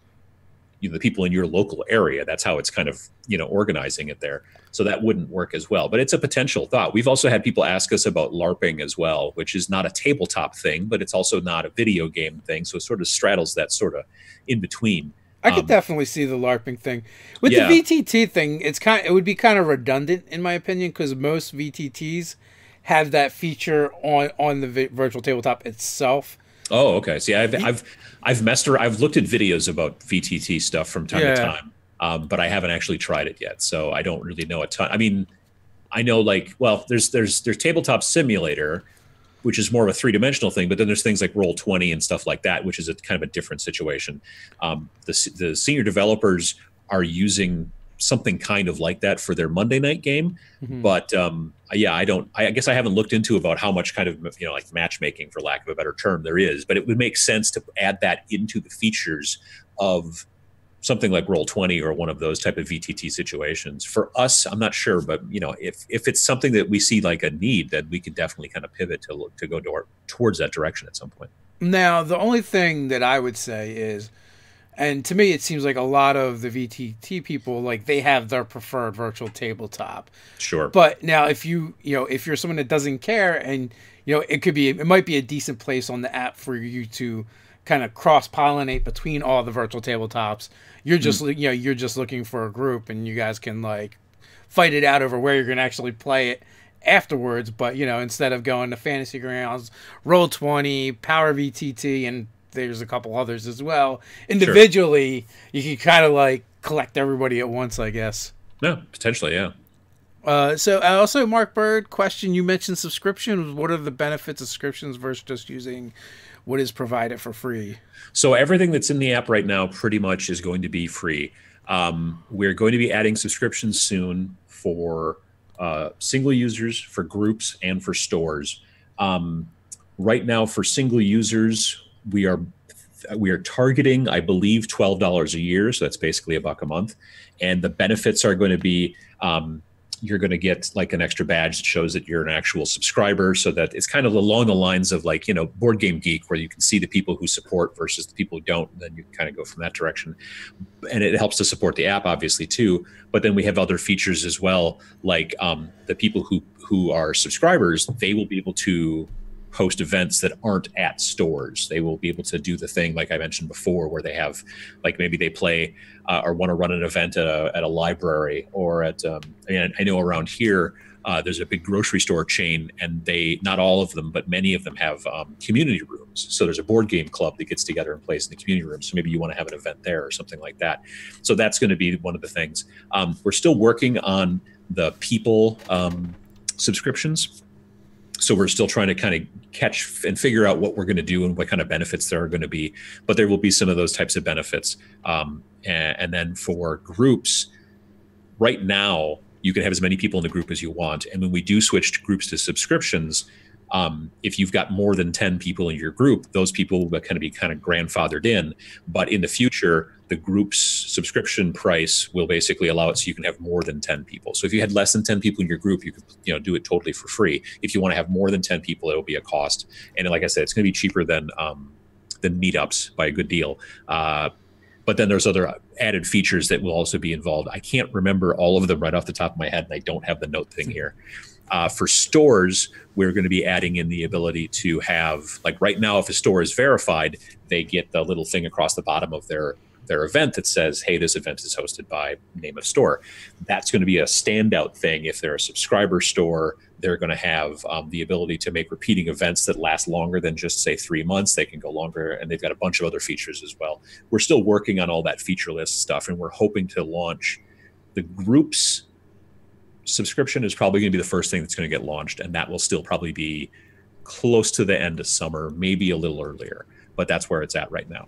the people in your local area. That's how it's kind of, organizing it there. So that wouldn't work as well. But it's a potential thought. We've also had people ask us about LARPing as well, which is not a tabletop thing, but it's also not a video game thing. So it sort of straddles that sort of in between. I could definitely see the LARPing thing. With the VTT thing, it would be kind of redundant in my opinion, because most VTTs have that feature on the virtual tabletop itself. Oh, okay. See, I've messed around. I've looked at videos about VTT stuff from time to time, but I haven't actually tried it yet, so I don't really know a ton. I mean, I know there's Tabletop Simulator, which is more of a three-dimensional thing, but then there's things like Roll20 and stuff like that, which is a kind of a different situation. The senior developers are using something kind of like that for their Monday night game, but I guess I haven't looked into about how much kind of like matchmaking, for lack of a better term, there is, but it would make sense to add that into the features of something like Roll20 or one of those type of VTT situations. For us, I'm not sure, but if it's something that we see like a need, then we could definitely kind of pivot to go towards that direction at some point. Now, the only thing that I would say is, and to me, it seems like a lot of the VTT people, like, they have their preferred virtual tabletop. Sure. But now, if you're someone that doesn't care, and it might be a decent place on the app for you to kind of cross-pollinate between all the virtual tabletops. You're just you're just looking for a group, and you guys can like fight it out over where you're going to actually play it afterwards. But instead of going to Fantasy Grounds, Roll20, Power VTT, and there's a couple others as well. Individually, you can kind of like collect everybody at once, I guess. Yeah, potentially, yeah. So also, Mark Bird, question, you mentioned subscriptions. What are the benefits of subscriptions versus just using what is provided for free? So everything that's in the app right now pretty much is going to be free. We're going to be adding subscriptions soon for single users, for groups, and for stores. Right now, for single users, we are targeting, I believe, $12 a year. So that's basically $1 a month. And the benefits are going to be, you're going to get like an extra badge that shows that you're an actual subscriber, so that it's kind of along the lines of like, Board Game Geek, where you can see the people who support versus the people who don't, and then you kind of go from that direction. And it helps to support the app, obviously, too. But then we have other features as well, like the people who are subscribers, they will be able to host events that aren't at stores. They will be able to do the thing like I mentioned before, where they have, like, maybe they play or want to run an event at a library, or at I know around here there's a big grocery store chain, and they, not all of them, but many of them have community rooms. So there's a board game club that gets together and plays in the community room. So maybe you want to have an event there or something like that. So that's going to be one of the things. We're still working on the people subscriptions. So we're still trying to kind of catch and figure out what we're going to do and what kind of benefits there are going to be. But there will be some of those types of benefits. And then for groups, right now, you can have as many people in the group as you want. And when we do switch groups to subscriptions, if you've got more than 10 people in your group, those people will kind of be grandfathered in. But in the future, the group's subscription price will basically allow it so you can have more than 10 people. So if you had less than 10 people in your group, you could do it totally for free. If you want to have more than 10 people, it'll be a cost. And like I said, it's going to be cheaper than meetups by a good deal. But then there's other added features that will also be involved. I can't remember all of them right off the top of my head, and I don't have the note thing here. For stores, we're going to be adding in the ability to have, like right now, if a store is verified, they get the little thing across the bottom of their event that says, hey, this event is hosted by name of store. That's going to be a standout thing. If they're a subscriber store, they're going to have the ability to make repeating events that last longer than just, say, 3 months. They can go longer, and they've got a bunch of other features as well. We're still working on all that feature list stuff, and we're hoping to launch the groups. Subscription is probably going to be the first thing that's going to get launched, and that will still probably be close to the end of summer, maybe a little earlier, but that's where it's at right now.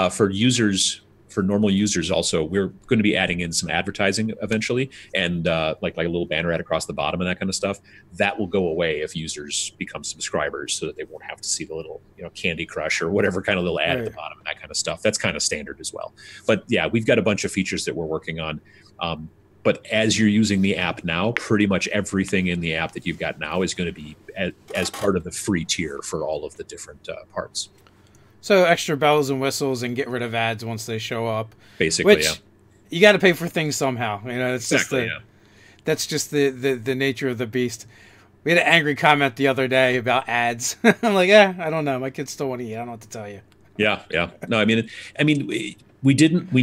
For users, for normal users also, we're going to be adding in some advertising eventually, and like a little banner ad across the bottom and that kind of stuff. That will go away if users become subscribers, so that they won't have to see the little Candy Crush or whatever kind of little ad at the bottom and that kind of stuff. That's kind of standard as well. But yeah, we've got a bunch of features that we're working on. But as you're using the app now, pretty much everything in the app that you've got now is going to be as part of the free tier for all of the different parts. So extra bells and whistles and get rid of ads once they show up. Basically, which yeah. You got to pay for things somehow. You know, it's Exactly, just that's just the nature of the beast. We had an angry comment the other day about ads. I'm like, I don't know. My kids still want to eat. I don't know what to tell you. Yeah, yeah. No, I mean, we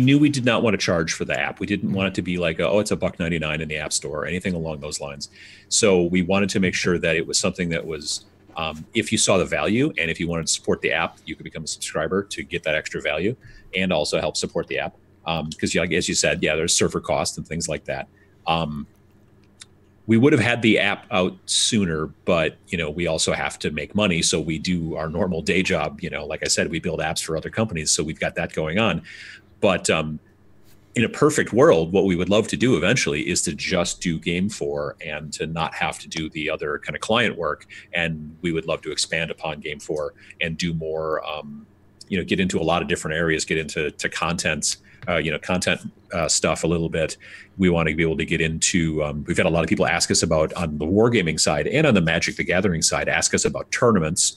knew we did not want to charge for the app. We didn't want it to be like, it's $1.99 in the App Store or anything along those lines. So we wanted to make sure that it was something that was, if you saw the value and if you wanted to support the app, you could become a subscriber to get that extra value and also help support the app. Because as you said, there's server costs and things like that. We would have had the app out sooner, but we also have to make money. So we do our normal day job. Like I said, we build apps for other companies, so we've got that going on. But in a perfect world, what we would love to do eventually is to just do GameFor and to not have to do the other kind of client work. And we would love to expand upon GameFor and do more. Get into a lot of different areas. Get into content stuff a little bit. We want to be able to get into, we've had a lot of people ask us about, on the wargaming side and on the Magic the Gathering side, ask us about tournaments.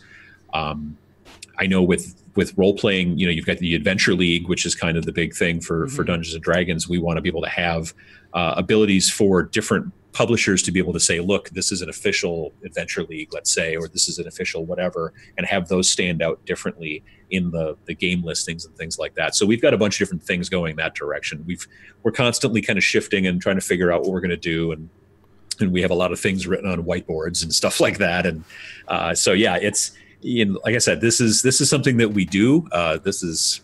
I know with role-playing, you've got the Adventure League, which is kind of the big thing for Dungeons & Dragons. We want to be able to have abilities for different publishers to be able to say, look, this is an official Adventure League, let's say, or this is an official whatever, and have those stand out differently in the game listings and things like that. So we've got a bunch of different things going that direction. We're constantly kind of shifting and trying to figure out what we're going to do, and we have a lot of things written on whiteboards and stuff like that. And so it's like I said, this is something that we do. This is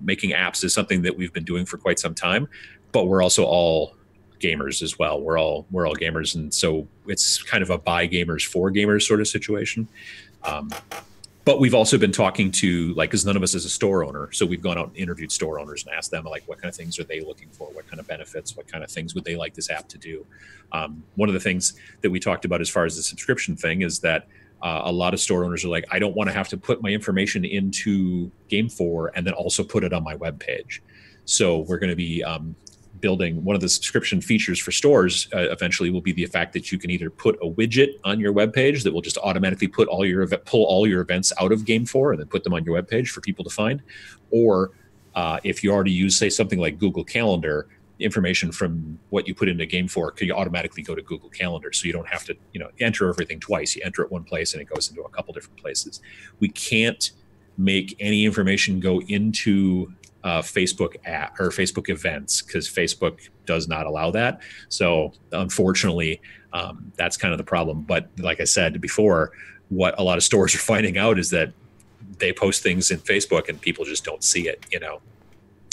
making apps is something that we've been doing for quite some time, but we're also all gamers as well. We're all gamers, and so it's kind of a by gamers for gamers sort of situation. But we've also been talking to, because none of us is a store owner, so we've gone out and interviewed store owners and asked them what kind of things are they looking for, what kind of benefits, what kind of things would they like this app to do. One of the things that we talked about as far as the subscription thing is that a lot of store owners are like, I don't want to have to put my information into GameFor and then also put it on my webpage. So we're going to be building one of the subscription features for stores eventually will be the fact that you can either put a widget on your webpage that will just automatically pull all your events out of GameFor and then put them on your webpage for people to find. Or if you already use, say, something like Google Calendar, information from what you put into GameFor could automatically go to Google Calendar. So you don't have to, enter everything twice. You enter it one place and it goes into a couple different places. We can't make any information go into Facebook or Facebook events because Facebook does not allow that. So unfortunately, that's kind of the problem. But like I said before, what a lot of stores are finding out is that they post things in Facebook and people just don't see it.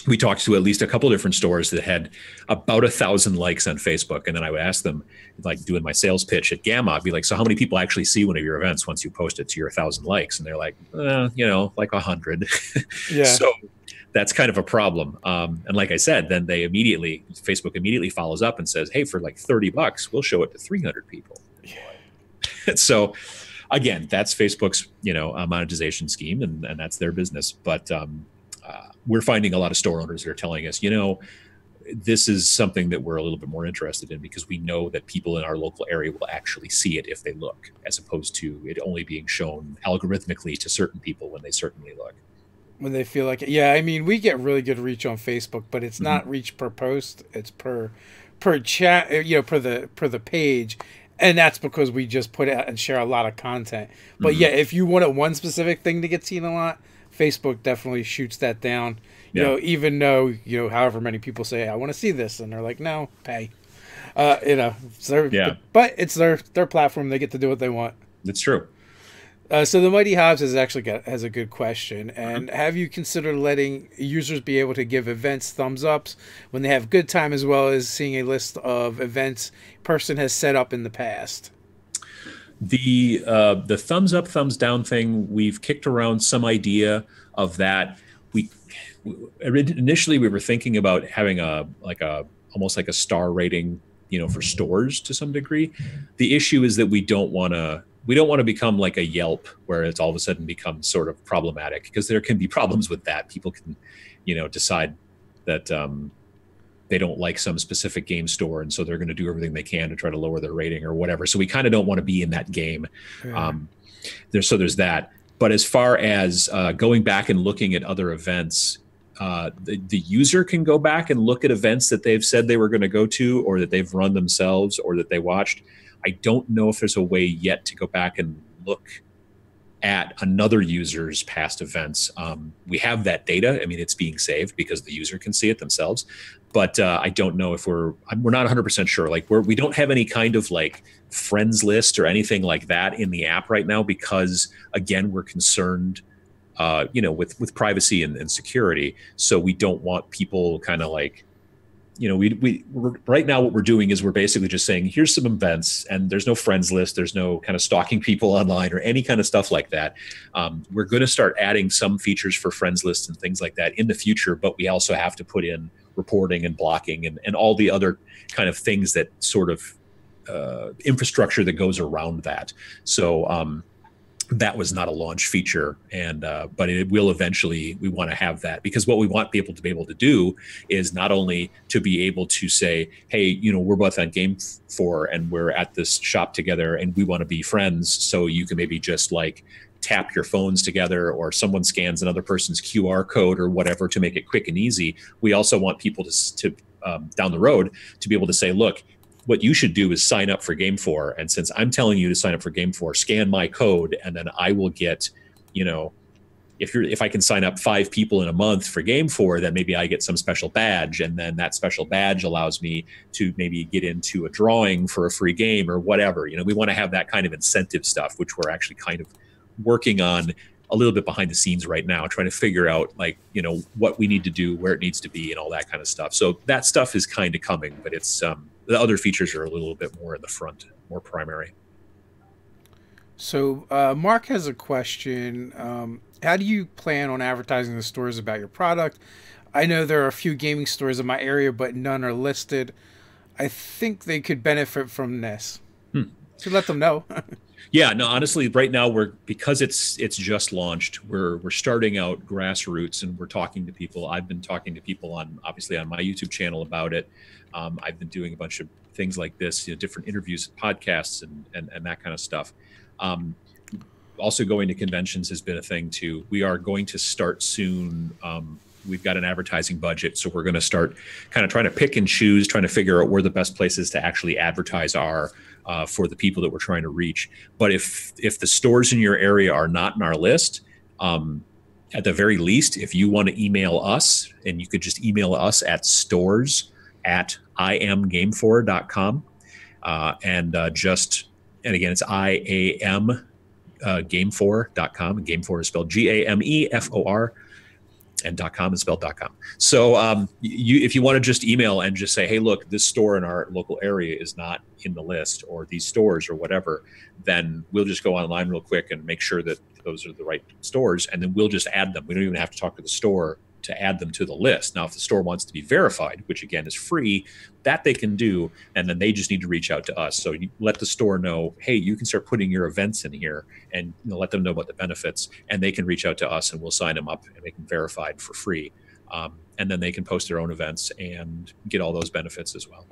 We talked to at least a couple different stores that had about 1,000 likes on Facebook. And then I would ask them, doing my sales pitch at Gamma, I'd be like, so how many people actually see one of your events once you post it to your 1,000 likes? And they're like, 100. Yeah. So that's kind of a problem. And like I said, then Facebook immediately follows up and says, hey, for $30, we'll show it to 300 people. Yeah. So again, that's Facebook's, monetization scheme, and that's their business. But we're finding a lot of store owners that are telling us, this is something that we're a little bit more interested in because we know that people in our local area will actually see it if they look, as opposed to it only being shown algorithmically to certain people when they certainly look. When they feel like it. Yeah, I mean, we get really good reach on Facebook, but it's not reach per post. It's per chat, per the page. And that's because we just put out and share a lot of content. But yeah, if you wanted one specific thing to get seen a lot, Facebook definitely shoots that down. Even though, however many people say, I want to see this. And they're like, no, pay. But it's their platform. They get to do what they want. That's true. So the Mighty Hobbs has a good question. And have you considered letting users be able to give events thumbs ups when they have good time, as well as seeing a list of events person has set up in the past? The thumbs up, thumbs down thing, we've kicked around some idea of that. Initially we were thinking about having almost like a star rating, for stores to some degree. The issue is that we don't want to become like a Yelp where it's all of a sudden becomes sort of problematic, because there can be problems with that. People can, decide that they don't like some specific game store, and so they're going to do everything they can to try to lower their rating or whatever. So we kind of don't want to be in that game. There's that. But as far as going back and looking at other events, the user can go back and look at events that they've said they were going to go to, or that they've run themselves, or that they watched. I don't know if there's a way yet to go back and look at another user's past events. We have that data. I mean, it's being saved because the user can see it themselves. But I don't know if we're not 100% sure. Like we don't have any kind of like friends list or anything like that in the app right now because, again, we're concerned, with privacy and security. So we don't want people kind of like, we're right now what we're doing is we're basically just saying, here's some events, and there's no friends list. There's no kind of stalking people online or any kind of stuff like that. We're going to start adding some features for friends lists and things like that in the future, but we also have to put in reporting and blocking and all the other kind of things that sort of infrastructure that goes around that. So that was not a launch feature, but it will eventually. We want to have that because what we want people to be able to do is not only to be able to say, hey, we're both on GameFor and we're at this shop together and we want to be friends. So you can maybe just like tap your phones together, or someone scans another person's QR code or whatever to make it quick and easy. We also want people to down the road to be able to say, look, what you should do is sign up for GameFor. And since I'm telling you to sign up for GameFor, scan my code, and then I will get, if I can sign up 5 people in a month for GameFor, then maybe I get some special badge. And then that special badge allows me to maybe get into a drawing for a free game or whatever. We want to have that kind of incentive stuff, which we're actually kind of working on a little bit behind the scenes right now, trying to figure out what we need to do, where it needs to be, and all that kind of stuff. So that stuff is kind of coming, but it's the other features are a little bit more in the front, more primary. So Mark has a question. How do you plan on advertising the stores about your product? I know there are a few gaming stores in my area, but none are listed. I think they could benefit from this. So let them know. Yeah, no, honestly, right now because it's just launched. We're starting out grassroots, and we're talking to people. I've been talking to people obviously on my YouTube channel about it. I've been doing a bunch of things like this, different interviews, podcasts, and that kind of stuff. Also, going to conventions has been a thing too. We are going to start soon. We've got an advertising budget, so we're going to start kind of trying to pick and choose, trying to figure out where the best places to actually advertise are for the people that we're trying to reach. But if the stores in your area are not in our list, at the very least, if you want to email us, and you could just email us at stores@iamgamefor.com, and again, it's IAM gamefor.com, and GameFor is spelled GAMEFOR. And .com is spelled .com. So if you want to just email and just say, hey, look, this store in our local area is not in the list, or these stores or whatever, then we'll just go online real quick and make sure that those are the right stores, and then we'll just add them. We don't even have to talk to the store to add them to the list. Now, if the store wants to be verified, which again is free, that they can do, and then they just need to reach out to us. So you let the store know, hey, you can start putting your events in here, and let them know about the benefits, and they can reach out to us, and we'll sign them up and make them verified for free. And then they can post their own events and get all those benefits as well.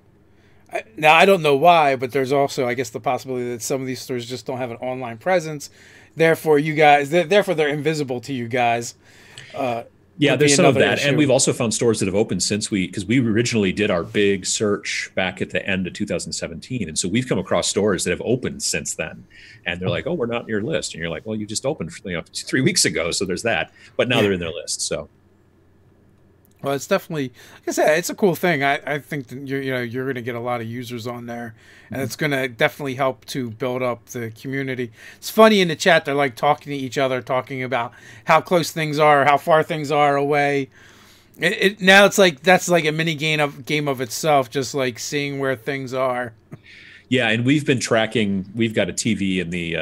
Now, I don't know why, but there's also, I guess, the possibility that some of these stores just don't have an online presence. Therefore, they're invisible to you guys. Yeah, there's some of that. Issue. And we've also found stores that have opened because we originally did our big search back at the end of 2017. And so we've come across stores that have opened since then. And they're like, oh, we're not on your list. And you're like, well, you just opened 3 weeks ago. So there's that. But now they're in their list. So. Well, it's definitely, like I said, it's a cool thing. I think that you're going to get a lot of users on there, and it's going to definitely help to build up the community. It's funny in the chat, they're like talking to each other, talking about how close things are, how far things are away. Now it's like that's like a mini game of itself, just like seeing where things are. Yeah, and we've been tracking. We've got a TV in the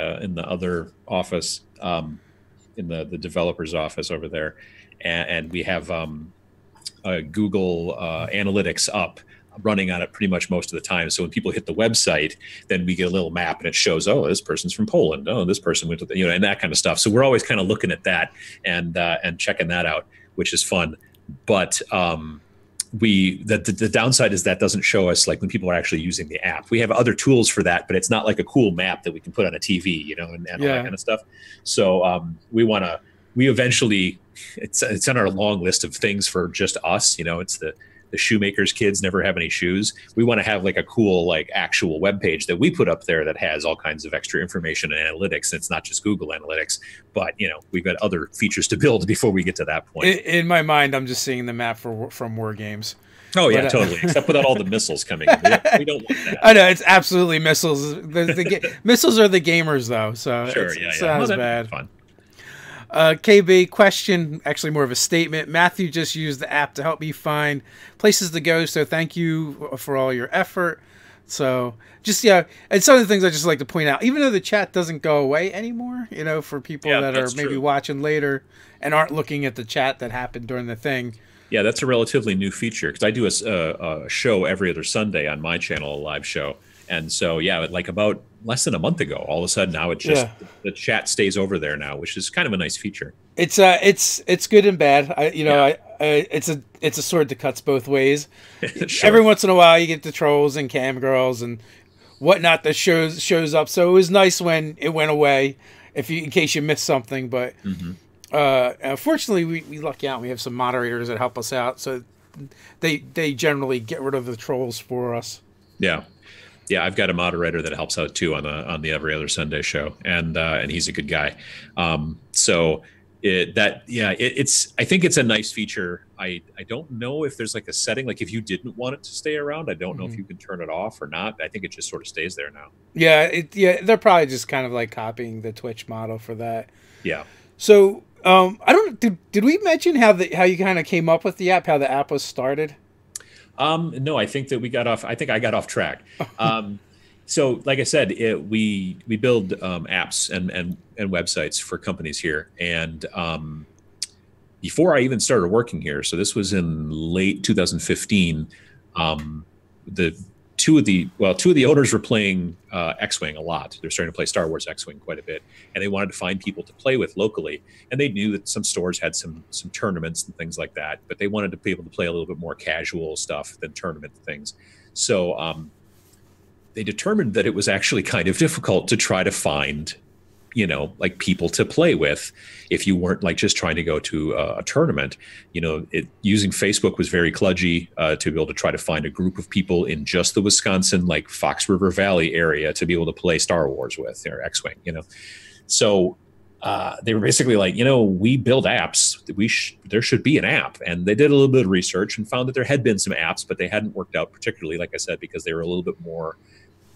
other office, in the developer's office over there, and we have. Google Analytics up running on it pretty much most of the time. So when people hit the website, then we get a little map and it shows, oh, this person's from Poland. Oh, this person went to the, and that kind of stuff. So we're always kind of looking at that and checking that out, which is fun. But the downside is that doesn't show us like when people are actually using the app. We have other tools for that, but it's not like a cool map that we can put on a TV, you know, and all that kind of stuff. So we eventually, it's on our long list of things for just us, you know. It's the shoemaker's kids never have any shoes. We want to have like a cool, like actual web page that we put up there that has all kinds of extra information and analytics. It's not just Google Analytics, but you know, we've got other features to build before we get to that point. In my mind, I'm just seeing the map from War Games. Oh yeah, totally. Except without all the missiles coming in. We don't want that. I know, it's absolutely missiles. Missiles are the gamers though, so sure, it's not as bad. Fun. KB question, actually more of a statement. Matthew just used the app to help me find places to go, so thank you for all your effort. So just, and some of the things I just like to point out, even though the chat doesn't go away anymore, you know, for people that are maybe watching later and aren't looking at the chat that happened during the thing. Yeah, that's a relatively new feature because I do a show every other Sunday on my channel, a live show. And so, like about less than a month ago, all of a sudden now it's just the chat stays over there now, which is kind of a nice feature. It's good and bad. It's a sword that cuts both ways. Sure. Every once in a while, you get the trolls and cam girls and whatnot that shows up. So it was nice when it went away, in case you missed something. But unfortunately, we luck out. We have some moderators that help us out, so they generally get rid of the trolls for us. Yeah. Yeah, I've got a moderator that helps out too on the Every Other Sunday show, and he's a good guy. I think it's a nice feature. I don't know if there's like a setting, like if you didn't want it to stay around, I don't know if you can turn it off or not. I think it just sort of stays there now. Yeah, they're probably just kind of like copying the Twitch model for that. Yeah. So I don't. Did we mention how you kind of came up with the app? How the app was started? No, I think that I think I got off track. So like I said, we build apps and websites for companies here. And before I even started working here, so this was in late 2015, two of the owners were playing X-Wing a lot. They're starting to play Star Wars X-Wing quite a bit, and they wanted to find people to play with locally. And they knew that some stores had some tournaments and things like that, but they wanted to be able to play a little bit more casual stuff than tournament things. So they determined that it was actually kind of difficult to try to find, like people to play with if you weren't like just trying to go to a tournament. Using Facebook was very kludgy to be able to try to find a group of people in just the Wisconsin, like Fox River Valley area to be able to play Star Wars with or X-Wing, So they were basically like, we build apps. There should be an app. And they did a little bit of research and found that there had been some apps, but they hadn't worked out particularly, like I said, because they were a little bit more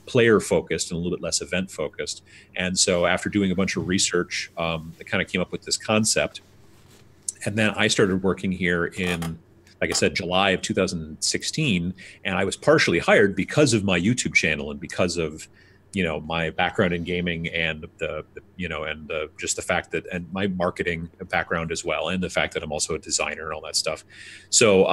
player focused and a little bit less event focused. And so after doing a bunch of research, they kind of came up with this concept. And then I started working here in, like I said, July of 2016. And I was partially hired because of my YouTube channel and because of, my background in gaming and just the fact that, and my marketing background as well. And the fact that I'm also a designer and all that stuff. So,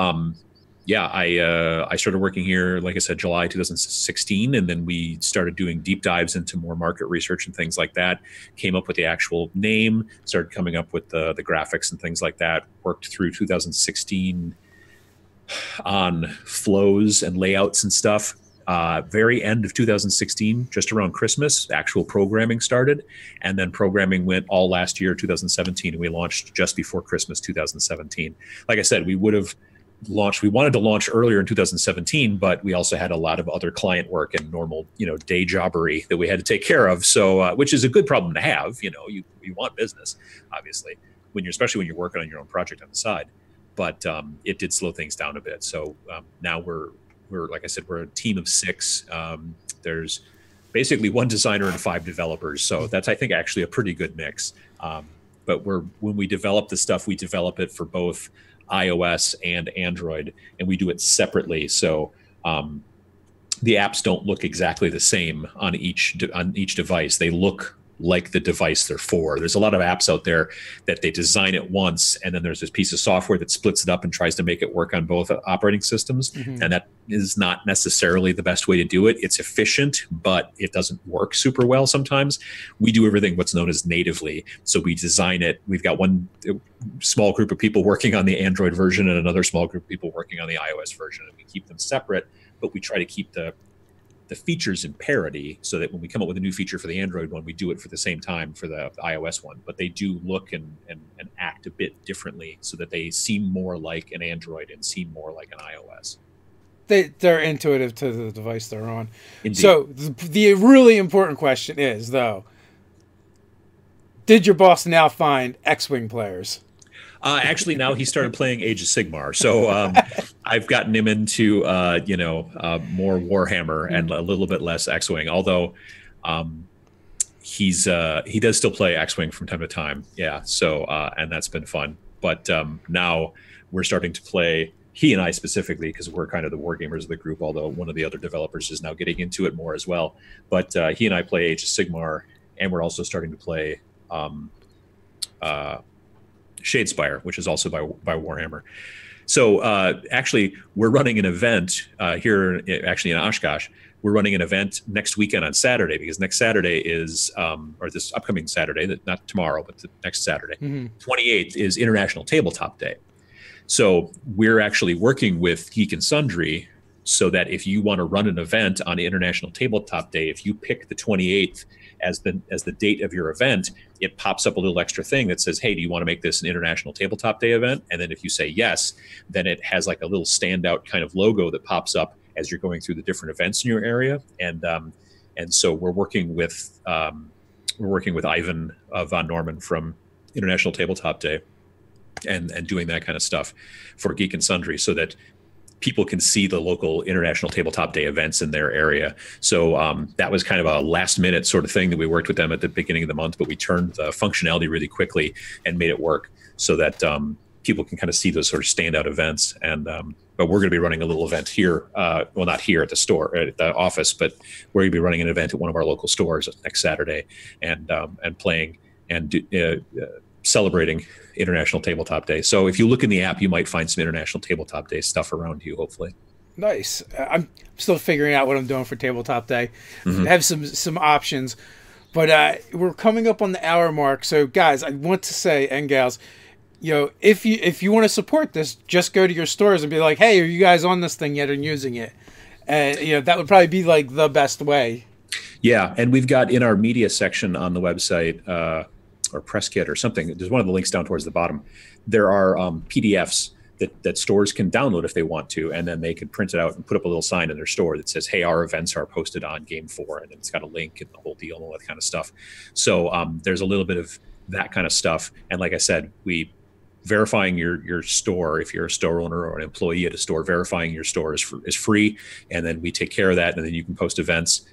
I started working here, like I said, July 2016, and then we started doing deep dives into more market research and things like that, came up with the actual name, started coming up with the graphics and things like that, worked through 2016 on flows and layouts and stuff. Very end of 2016, just around Christmas, actual programming started, and then programming went all last year, 2017, and we launched just before Christmas 2017. Like I said, we wanted to launch earlier in 2017, but we also had a lot of other client work and normal, day jobbery that we had to take care of. So, which is a good problem to have. You want business, obviously, especially when you're working on your own project on the side. But it did slow things down a bit. So now we're like I said, we're a team of 6. There's basically 1 designer and 5 developers. So that's, I think, actually a pretty good mix. But when we develop the stuff, we develop it for both iOS and Android, and we do it separately. So the apps don't look exactly the same on each device. They look like the device they're for. There's a lot of apps out there that they design it once, and then there's this piece of software that splits it up and tries to make it work on both operating systems. Mm-hmm. And that is not necessarily the best way to do it. It's efficient, but it doesn't work super well sometimes. We do everything what's known as natively. So we design it. We've got one small group of people working on the Android version and another small group of people working on the iOS version. And we keep them separate, but we try to keep the features in parity so that when we come up with a new feature for the Android one, we do it for the same time for the iOS one. But they do look and act a bit differently so that they seem more like an Android and seem more like an iOS. They're intuitive to the device they're on. Indeed. So the really important question is, though, did your boss now find X-Wing players? Actually, now he started playing Age of Sigmar. So I've gotten him into, more Warhammer and a little bit less X-Wing, although he does still play X-Wing from time to time. Yeah. So, and that's been fun. But now we're starting to play, he and I specifically, because we're kind of the war gamers of the group, although one of the other developers is now getting into it more as well. But he and I play Age of Sigmar, and we're also starting to play Shadespire, which is also by Warhammer. So actually, we're running an event here, actually in Oshkosh. We're running an event next weekend on Saturday, because next Saturday is, or this upcoming Saturday, not tomorrow, but the next Saturday, 28th is International Tabletop Day. So we're actually working with Geek and Sundry so that if you want to run an event on International Tabletop Day, if you pick the 28th as the date of your event, it pops up a little extra thing that says, hey, do you want to make this an International Tabletop Day event? And then if you say yes, then it has like a little standout kind of logo that pops up as you're going through the different events in your area. And so we're working with Ivan von Norman from International Tabletop Day and doing that kind of stuff for Geek and Sundry so that people can see the local International Tabletop Day events in their area. So that was kind of a last minute sort of thing that we worked with them at the beginning of the month, but we turned the functionality really quickly and made it work so that people can kind of see those sort of standout events. And but we're going to be running a little event here, well, not here at the store, at the office, but we're going to be running an event at one of our local stores next Saturday and playing and celebrating International Tabletop Day. So if you look in the app, you might find some International Tabletop Day stuff around you, hopefully. Nice. I'm still figuring out what I'm doing for Tabletop Day. I have some options, but we're coming up on the hour mark. So guys, I want to say, and gals, if you want to support this, just go to your stores and be like, hey, are you guys on this thing yet and using it? And that would probably be like the best way. Yeah, and we've got in our media section on the website, or press kit or something, there's one of the links down towards the bottom. There are PDFs that stores can download if they want to, and then they can print it out and put up a little sign in their store that says, hey, our events are posted on GameFor, and it's got a link and the whole deal and all that kind of stuff. So there's a little bit of that kind of stuff. And like I said, verifying your store, if you're a store owner or an employee at a store, verifying your store is free, and then we take care of that, and then you can post events.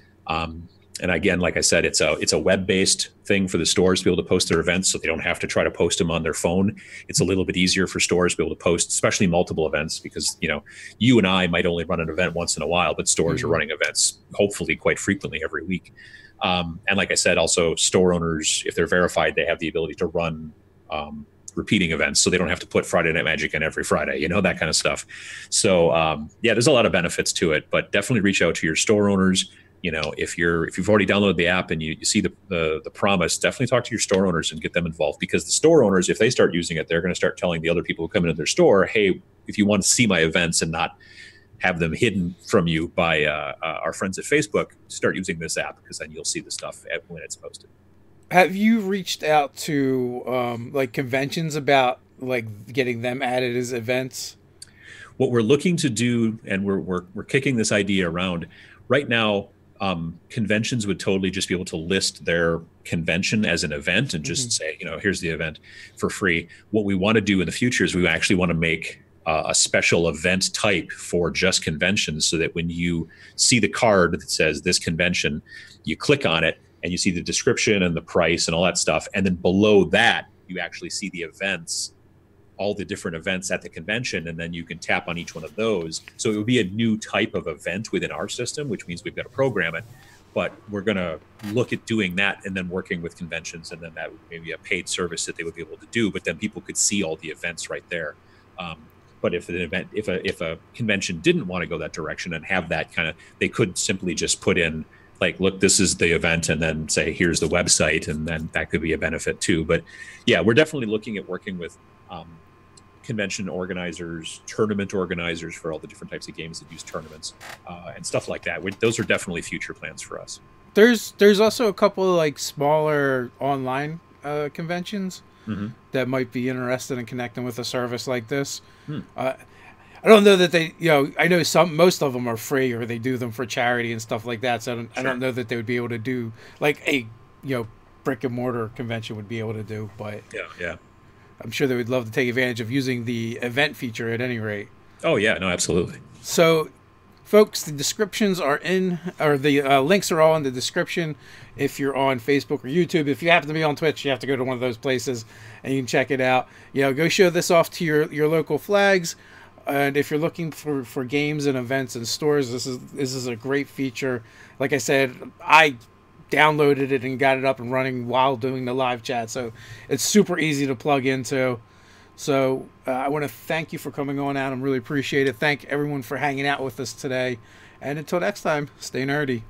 And again, like I said, it's a web-based thing for the stores to be able to post their events, so they don't have to try to post them on their phone. It's a little bit easier for stores to be able to post, especially multiple events, because you and I might only run an event once in a while, but stores are running events hopefully quite frequently every week. And like I said, also store owners, if they're verified, they have the ability to run repeating events, so they don't have to put Friday Night Magic in every Friday, that kind of stuff. So yeah, there's a lot of benefits to it, but definitely reach out to your store owners. If you've already downloaded the app and you see the promise, definitely talk to your store owners and get them involved, because the store owners, if they start using it, they're going to start telling the other people who come into their store, hey, if you want to see my events and not have them hidden from you by our friends at Facebook, start using this app, because then you'll see the stuff when it's posted. Have you reached out to like conventions about like getting them added as events? What we're looking to do, and we're kicking this idea around right now. Conventions would totally just be able to list their convention as an event and just say, here's the event for free. What we want to do in the future is we actually want to make a special event type for just conventions, so that when you see the card that says this convention, you click on it and you see the description and the price and all that stuff. And then below that, you actually see the events, all the different events at the convention, and then you can tap on each one of those. So it would be a new type of event within our system, which means we've got to program it. but we're going to look at doing that and then working with conventions, and then that would maybe a paid service that they would be able to do, but then people could see all the events right there. But if if a convention didn't want to go that direction and have that kind of, they could simply just put in like, look, this is the event, and then say, here's the website, and then that could be a benefit too. But yeah, we're definitely looking at working with convention organizers, tournament organizers for all the different types of games that use tournaments, and stuff like that. Those are definitely future plans for us. There's also a couple of like smaller online conventions that might be interested in connecting with a service like this. I don't know that they, I know most of them are free, or they do them for charity and stuff like that. So I don't know that they would be able to do like a, brick and mortar convention would be able to do, but yeah. I'm sure they would love to take advantage of using the event feature at any rate. Oh yeah, no, absolutely. So, folks, the descriptions are the links are all in the description. If you're on Facebook or YouTube, if you happen to be on Twitch, you have to go to one of those places and you can check it out. Go show this off to your local flags. And if you're looking for games and events and stores, this is a great feature. Like I said, I downloaded it and got it up and running while doing the live chat, so it's super easy to plug into. So I want to thank you for coming on, Adam. Really appreciate it. Thank everyone for hanging out with us today. And until next time, stay nerdy.